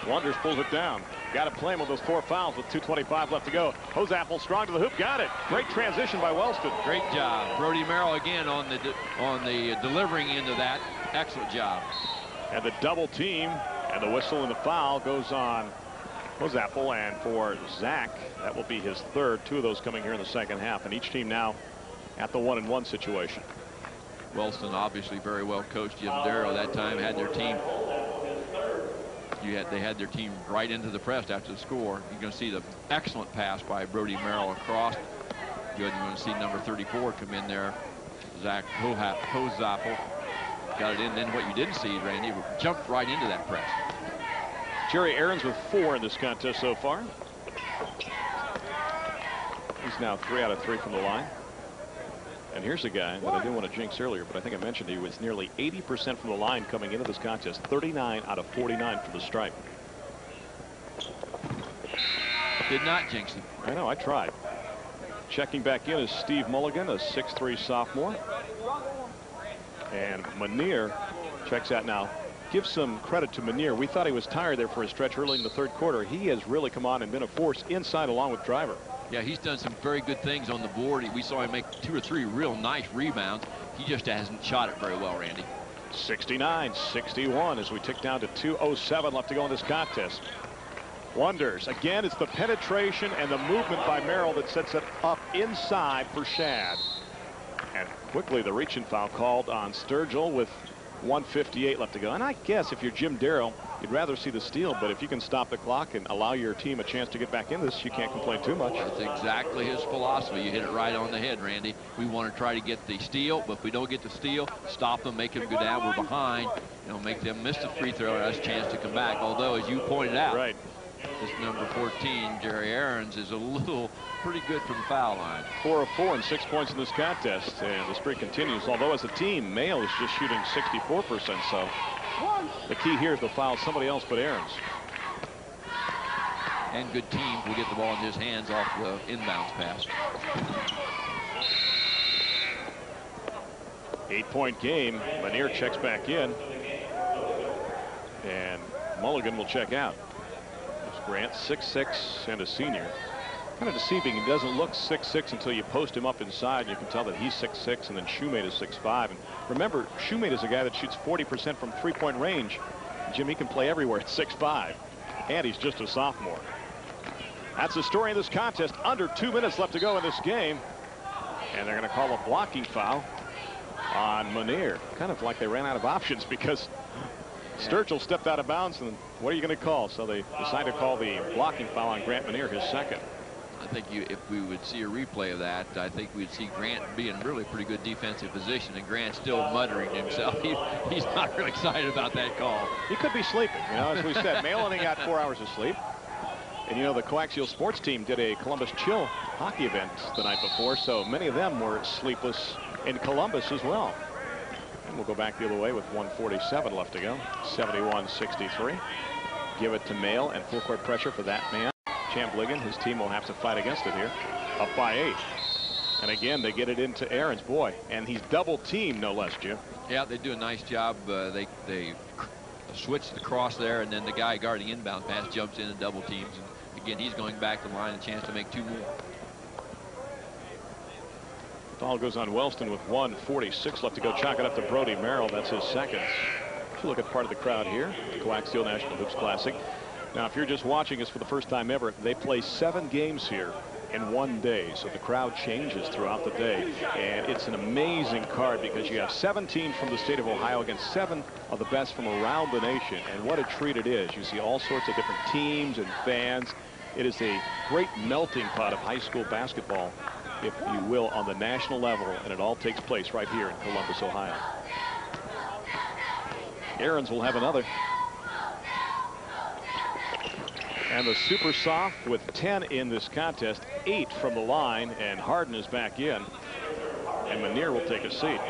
Wonders pulls it down. Got to play him with those 4 fouls with 2:25 left to go. Hoseapple strong to the hoop. Got it. Great transition by Wellston. Great job. Brodie Merrill again on the delivering end of that. Excellent job. And the double team and the whistle and the foul goes on Hoseapple, and for Zach, that will be his third. 2 of those coming here in the second half, and each team now at the 1-and-1 situation. Wellston obviously very well coached. Jim Derrow that time had their team. They had their team right into the press after the score. You're going to see the excellent pass by Brodie Merrill across. Good. You're going to see number 34 come in there. Zach Hoseapple got it in. Then what you didn't see, Randy, jumped right into that press. Jerry Aarons with 4 in this contest so far. He's now 3 out of 3 from the line. And here's a guy that I didn't want to jinx earlier, but I think I mentioned he was nearly 80% from the line coming into this contest. 39 out of 49 from the stripe. Did not jinx him. I know, I tried. Checking back in is Steve Mulligan, a 6'3" sophomore. And Manier checks out now. Give some credit to Manier. We thought he was tired there for a stretch early in the third quarter. He has really come on and been a force inside along with Driver. Yeah, he's done some very good things on the board. We saw him make 2 or 3 real nice rebounds. He just hasn't shot it very well, Randy. 69-61 as we tick down to 2:07 left to go in this contest. Wonders. Again, it's the penetration and the movement by Merrill that sets it up inside for Shad. And quickly the reach and foul called on Sturgill with 1:58 left to go. And I guess if you're Jim Derrow, you'd rather see the steal, but if you can stop the clock and allow your team a chance to get back in this, you can't complain too much. That's exactly his philosophy. You hit it right on the head, Randy. We want to try to get the steal, but if we don't get the steal, stop them, make them go down. We're behind, make them miss the free throw, and us a chance to come back. Although, as you pointed out, right, this number 14, Jerry Aarons, is a little pretty good from the foul line. 4 of 4 and 6 points in this contest, and the streak continues. Although as a team, Mayo is just shooting 64%, so the key here is to foul somebody else but Aarons. And good teams will get the ball in his hands off the inbounds pass. 8-point game. Manier checks back in, and Mulligan will check out. There's Grant, 6'6", and a senior. Kind of deceiving. He doesn't look 6'6" until you post him up inside. You can tell that he's 6'6", and then Shumate is 6'5". And remember, Shumate is a guy that shoots 40% from 3-point range. Jimmy can play everywhere at 6'5", and he's just a sophomore. That's the story of this contest. Under 2 minutes left to go in this game, and they're going to call a blocking foul on Manier. Kind of like they ran out of options because Sturgill stepped out of bounds, and what are you going to call? So they decided to call the blocking foul on Grant Manier, his second. I think if we would see a replay of that, I think we'd see Grant be in really pretty good defensive position, and Grant still muttering to himself. He's not really excited about that call. He could be sleeping. As we said, Mayo only got 4 hours of sleep. And the Coaxial sports team did a Columbus Chill hockey event the night before, so many of them were sleepless in Columbus as well. And we'll go back the other way with 1:47 left to go. 71-63. Give it to Mayo, and full court pressure for that man, Champ Ligon. His team will have to fight against it here. Up by 8. And again, they get it into Aarons. Boy, and he's double teamed, no less, Jim. Yeah, they do a nice job. They switch the cross there, and then the guy guarding inbound pass jumps in and double teams. And again, he's going back to the line, a chance to make 2 more. Foul goes on Wellston with 1:46 left to go. Chalk it up to Brodie Merrill. That's his second. Let's look at part of the crowd here. The Coaxial National Hoops Classic. Now, if you're just watching us for the first time ever, they play 7 games here in 1 day. So the crowd changes throughout the day. And it's an amazing card because you have 7 teams from the state of Ohio against 7 of the best from around the nation. And what a treat it is. You see all sorts of different teams and fans. It is a great melting pot of high school basketball, if you will, on the national level. And it all takes place right here in Columbus, Ohio. Aarons will have another. And the super soft with 10 in this contest, 8 from the line, and Harden is back in. And Manier will take a seat.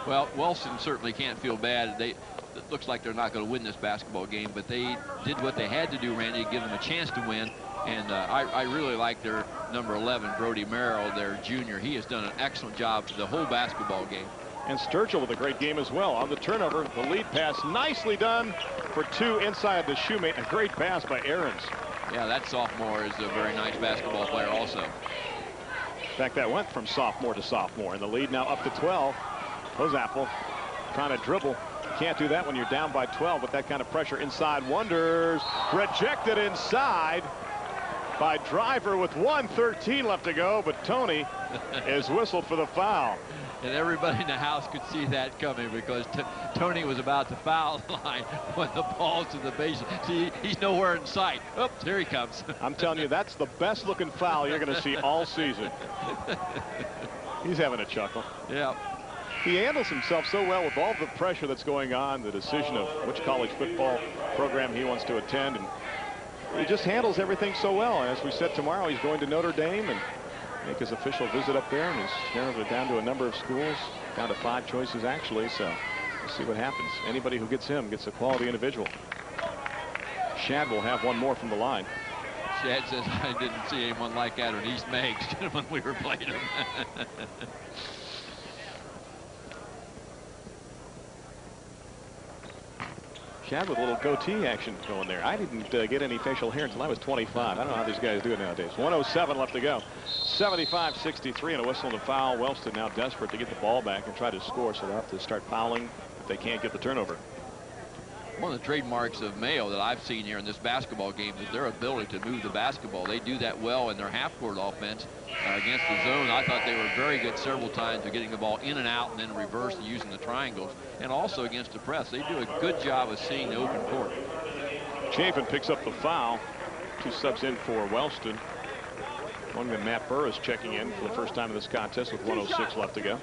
Well, Wellston certainly can't feel bad. it looks like they're not going to win this basketball game, but they did what they had to do, Randy, to give them a chance to win. And I really like their number 11, Brodie Merrill, their junior. He has done an excellent job for the whole basketball game. And Sturgill with a great game as well. On the turnover, the lead pass nicely done for 2 inside the Shumate. A great pass by Ahrens. Yeah, that sophomore is a very nice basketball player also. In fact, that went from sophomore to sophomore. And the lead now up to 12. Apple trying to dribble. Can't do that when you're down by 12 with that kind of pressure inside. Wonders rejected inside by Driver with 1:13 left to go, but Tony is whistled for the foul. And everybody in the house could see that coming because Tony was about to foul line when the ball's to the base. See, he's nowhere in sight. Oops, here he comes. I'm telling you, that's the best looking foul you're going to see all season. He's having a chuckle. Yeah. He handles himself so well with all the pressure that's going on, the decision of which college football program he wants to attend, and he just handles everything so well. And as we said, tomorrow he's going to Notre Dame and make his official visit up there, and he's narrowed it down to a number of schools, down to 5 choices actually. So we'll see what happens. Anybody who gets him gets a quality individual. Shad will have one more from the line. Shad says, I didn't see anyone like that in East Meigs when we were playing him. Shad with a little goatee action going there. I didn't get any facial hair until I was 25. I don't know how these guys do it nowadays. 1:07 left to go. 75-63 and a whistle and a foul. Wellston now desperate to get the ball back and try to score, so they'll have to start fouling if they can't get the turnover. One of the trademarks of Mayo that I've seen here in this basketball game is their ability to move the basketball. They do that well in their half-court offense against the zone. I thought they were very good several times of getting the ball in and out and then reverse and using the triangles. And also against the press. They do a good job of seeing the open court. Chafin picks up the foul. 2 subs in for Wellston. One of them, Matt Burris, checking in for the first time in this contest with 1:06 left to go.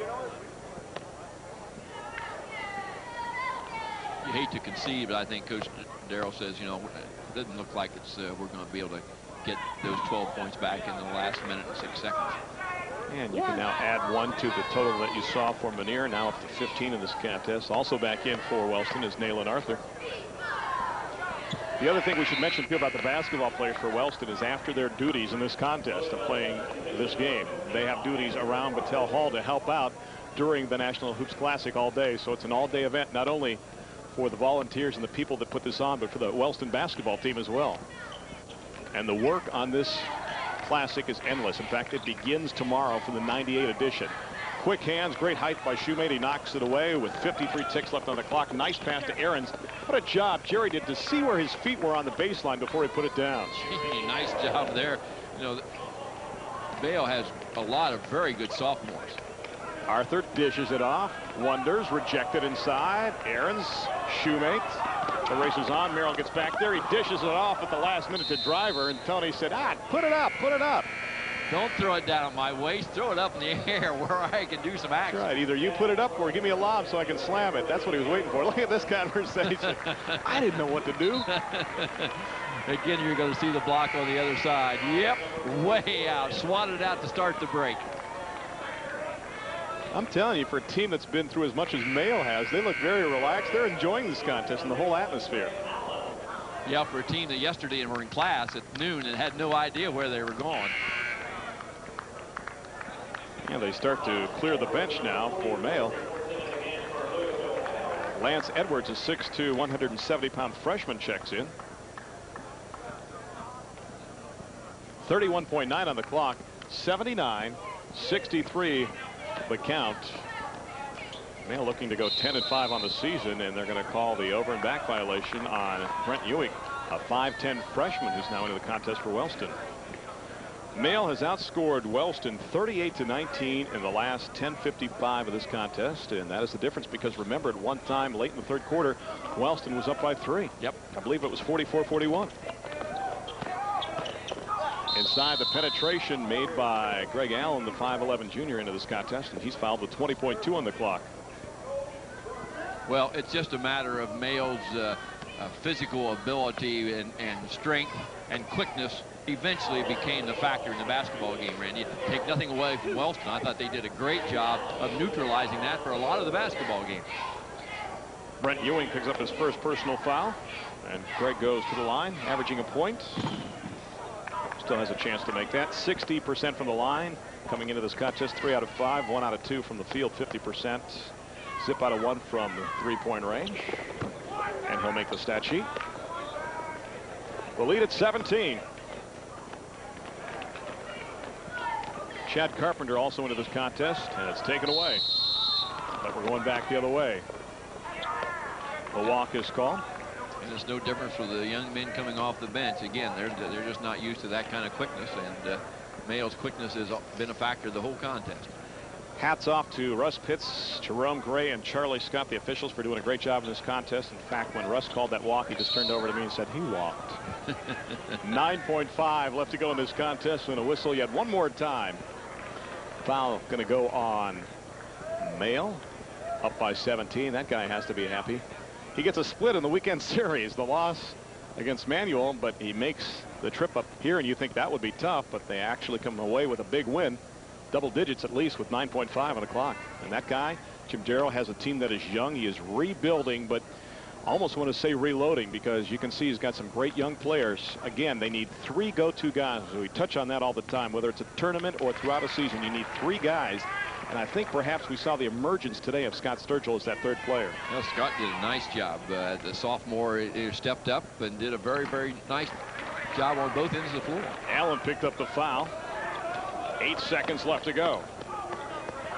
You hate to concede, but I think Coach Derrow says, you know, it doesn't look like it's we're going to be able to get those 12 points back in the last minute and 6 seconds. And you can now add 1 to the total that you saw for Manier, now up to 15 in this contest. Also back in for Wellston is Nalin Arthur. The other thing we should mention to you about the basketball players for Wellston is after their duties in this contest of playing this game, they have duties around Battelle Hall to help out during the National Hoops Classic all day. So it's an all-day event, not only for the volunteers and the people that put this on, but for the Wellston basketball team as well. And the work on this Classic is endless. In fact, it begins tomorrow for the 98 edition. Quick hands, great height by Shumate. He knocks it away with 53 ticks left on the clock. Nice pass to Ahrens. What a job Jerry did to see where his feet were on the baseline before he put it down. Nice job there. You know, Vail has a lot of very good sophomores. Arthur dishes it off. Wonders rejected inside. Ahrens, Shumate. The race is on. Merrill gets back there. He dishes it off at the last minute to Driver, and Tony said, put it up, put it up. Don't throw it down at my waist. Throw it up in the air where I can do some action. That's right. Either you put it up or give me a lob so I can slam it. That's what he was waiting for. Look at this conversation. I didn't know what to do. Again, you're going to see the block on the other side. Yep, way out. Swatted out to start the break. I'm telling you, for a team that's been through as much as Mayo has, they look very relaxed. They're enjoying this contest and the whole atmosphere. Yeah, for a team that yesterday were in class at noon and had no idea where they were going. Yeah, they start to clear the bench now for Mayo. Lance Edwards, a 6'2", 170-pound freshman, checks in. 31.9 on the clock. 79-63 the count. Mayo looking to go 10-5 on the season, and they're going to call the over and back violation on Brent Ewing, a 5'10" freshman who's now into the contest for Wellston. Mayo has outscored Wellston 38-19 in the last 10:55 of this contest, and that is the difference because remember, at one time late in the third quarter, Wellston was up by 3. Yep. I believe it was 44-41. Inside, the penetration made by Greg Allen, the 5'11" junior, into this contest, and he's fouled with 20.2 on the clock. Well, it's just a matter of Mayo's physical ability and strength and quickness eventually became the factor in the basketball game, Randy. Take nothing away from Wellston. I thought they did a great job of neutralizing that for a lot of the basketball game. Brent Ewing picks up his first personal foul, and Greg goes to the line, averaging a point. Still has a chance to make that. 60% from the line coming into this contest. 3 out of 5, 1 out of 2 from the field, 50%. Zip out of 1 from the three-point range, and he'll make the stat sheet. The lead at 17. Chad Carpenter also into this contest, and it's taken away. But we're going back the other way. The walk is called. And it's no difference for the young men coming off the bench. Again, they're just not used to that kind of quickness, and Mayle's quickness has been a factor the whole contest. Hats off to Russ Pitts, Jerome Gray, and Charlie Scott, the officials, for doing a great job in this contest. In fact, when Russ called that walk, he just turned over to me and said he walked. 9.5 left to go in this contest, and a whistle yet one more time. Foul going to go on Mayle, up by 17. That guy has to be happy. He gets a split in the weekend series, the loss against Manual, but he makes the trip up here, and you think that would be tough, but they actually come away with a big win. Double digits at least with 9.5 on the clock. And that guy, Jim Derrow, has a team that is young. He is rebuilding, but almost want to say reloading, because you can see he's got some great young players. Again, they need 3 go-to guys. We touch on that all the time. Whether it's a tournament or throughout a season, you need 3 guys. And I think perhaps we saw the emergence today of Scot Sturgill as that 3rd player. Well, Scott did a nice job. The sophomore stepped up and did a very, very nice job on both ends of the floor. Allen picked up the foul. 8 seconds left to go.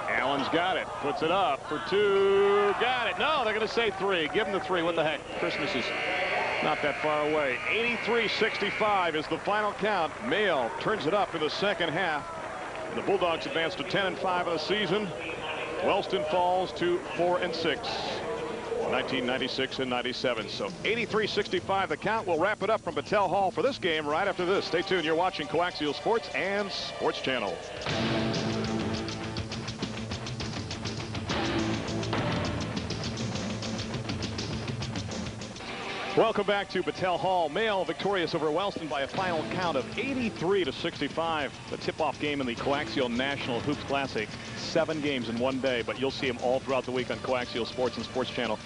Allen's got it. Puts it up for 2. Got it. No, they're going to say 3. Give him the 3. What the heck? Christmas is not that far away. 83-65 is the final count. Mayle turns it up in the second half. And the Bulldogs advance to 10-5 of the season. Wellston falls to 4-6. 1996 and 97. So 83-65 the count. We'll wrap it up from Battelle Hall for this game right after this. Stay tuned. You're watching Coaxial Sports and Sports Channel. Welcome back to Battelle Hall. Mayle victorious over Wellston by a final count of 83-65. The tip-off game in the Coaxial National Hoops Classic. 7 games in one day, but you'll see them all throughout the week on Coaxial Sports and Sports Channel.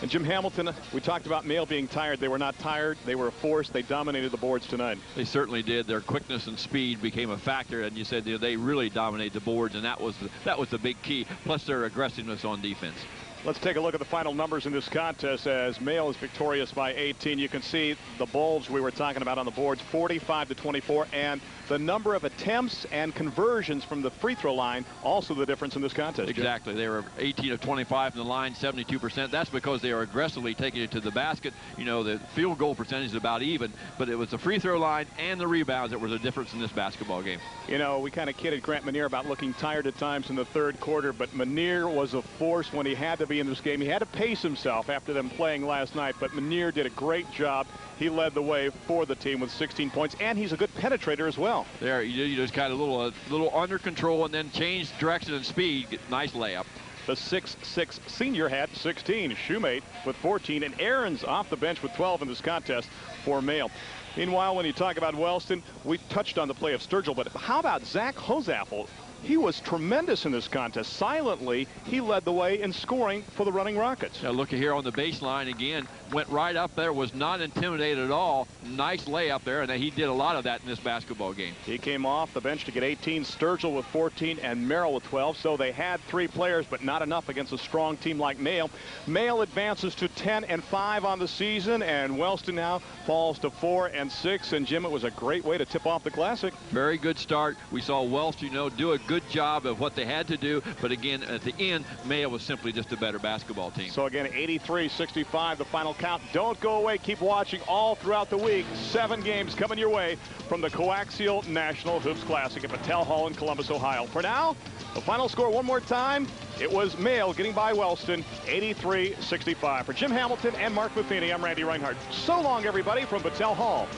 And Jim Hamilton, we talked about Mayle being tired. They were not tired. They were a force. They dominated the boards tonight. They certainly did. Their quickness and speed became a factor, and you said they really dominated the boards, and that was the big key, plus their aggressiveness on defense. Let's take a look at the final numbers in this contest as Mayle is victorious by 18. You can see the bulge we were talking about on the boards, 45-24, and the number of attempts and conversions from the free throw line, also the difference in this contest. Exactly. They were 18 of 25 from the line, 72%. That's because they are aggressively taking it to the basket. You know, the field goal percentage is about even, but it was the free throw line and the rebounds that were the difference in this basketball game. You know, we kind of kidded Grant Manier about looking tired at times in the 3rd quarter, but Manier was a force when he had to be in this game. He had to pace himself after them playing last night, but Manier did a great job. He led the way for the team with 16 points, and he's a good penetrator as well. There, you just got a little under control and then changed direction and speed. Nice layup. The 6'6" senior had 16. Shumate with 14, and Aaron's off the bench with 12 in this contest for Mayle. Meanwhile, when you talk about Wellston, we touched on the play of Sturgill, but how about Zach Hosaffel? He was tremendous in this contest. Silently, he led the way in scoring for the Running Rockets. Now look here on the baseline again. Went right up there, was not intimidated at all. Nice layup there, and he did a lot of that in this basketball game. He came off the bench to get 18, Sturgill with 14, and Merrill with 12. So they had 3 players, but not enough against a strong team like Mayle. Mayle advances to 10-5 on the season, and Wellston now falls to 4-6. And Jim, it was a great way to tip off the Classic. Very good start. We saw Wellston, do a good job of what they had to do, but again, at the end, Mayle was simply just a better basketball team. So again, 83-65, the final count. Don't go away. Keep watching all throughout the week. 7 games coming your way from the Coaxial National Hoops Classic at Battelle Hall in Columbus, Ohio. For now, the final score one more time. It was Mayle getting by Wellston, 83-65. For Jim Hamilton and Mark Matheny, I'm Randy Reinhardt. So long, everybody, from Battelle Hall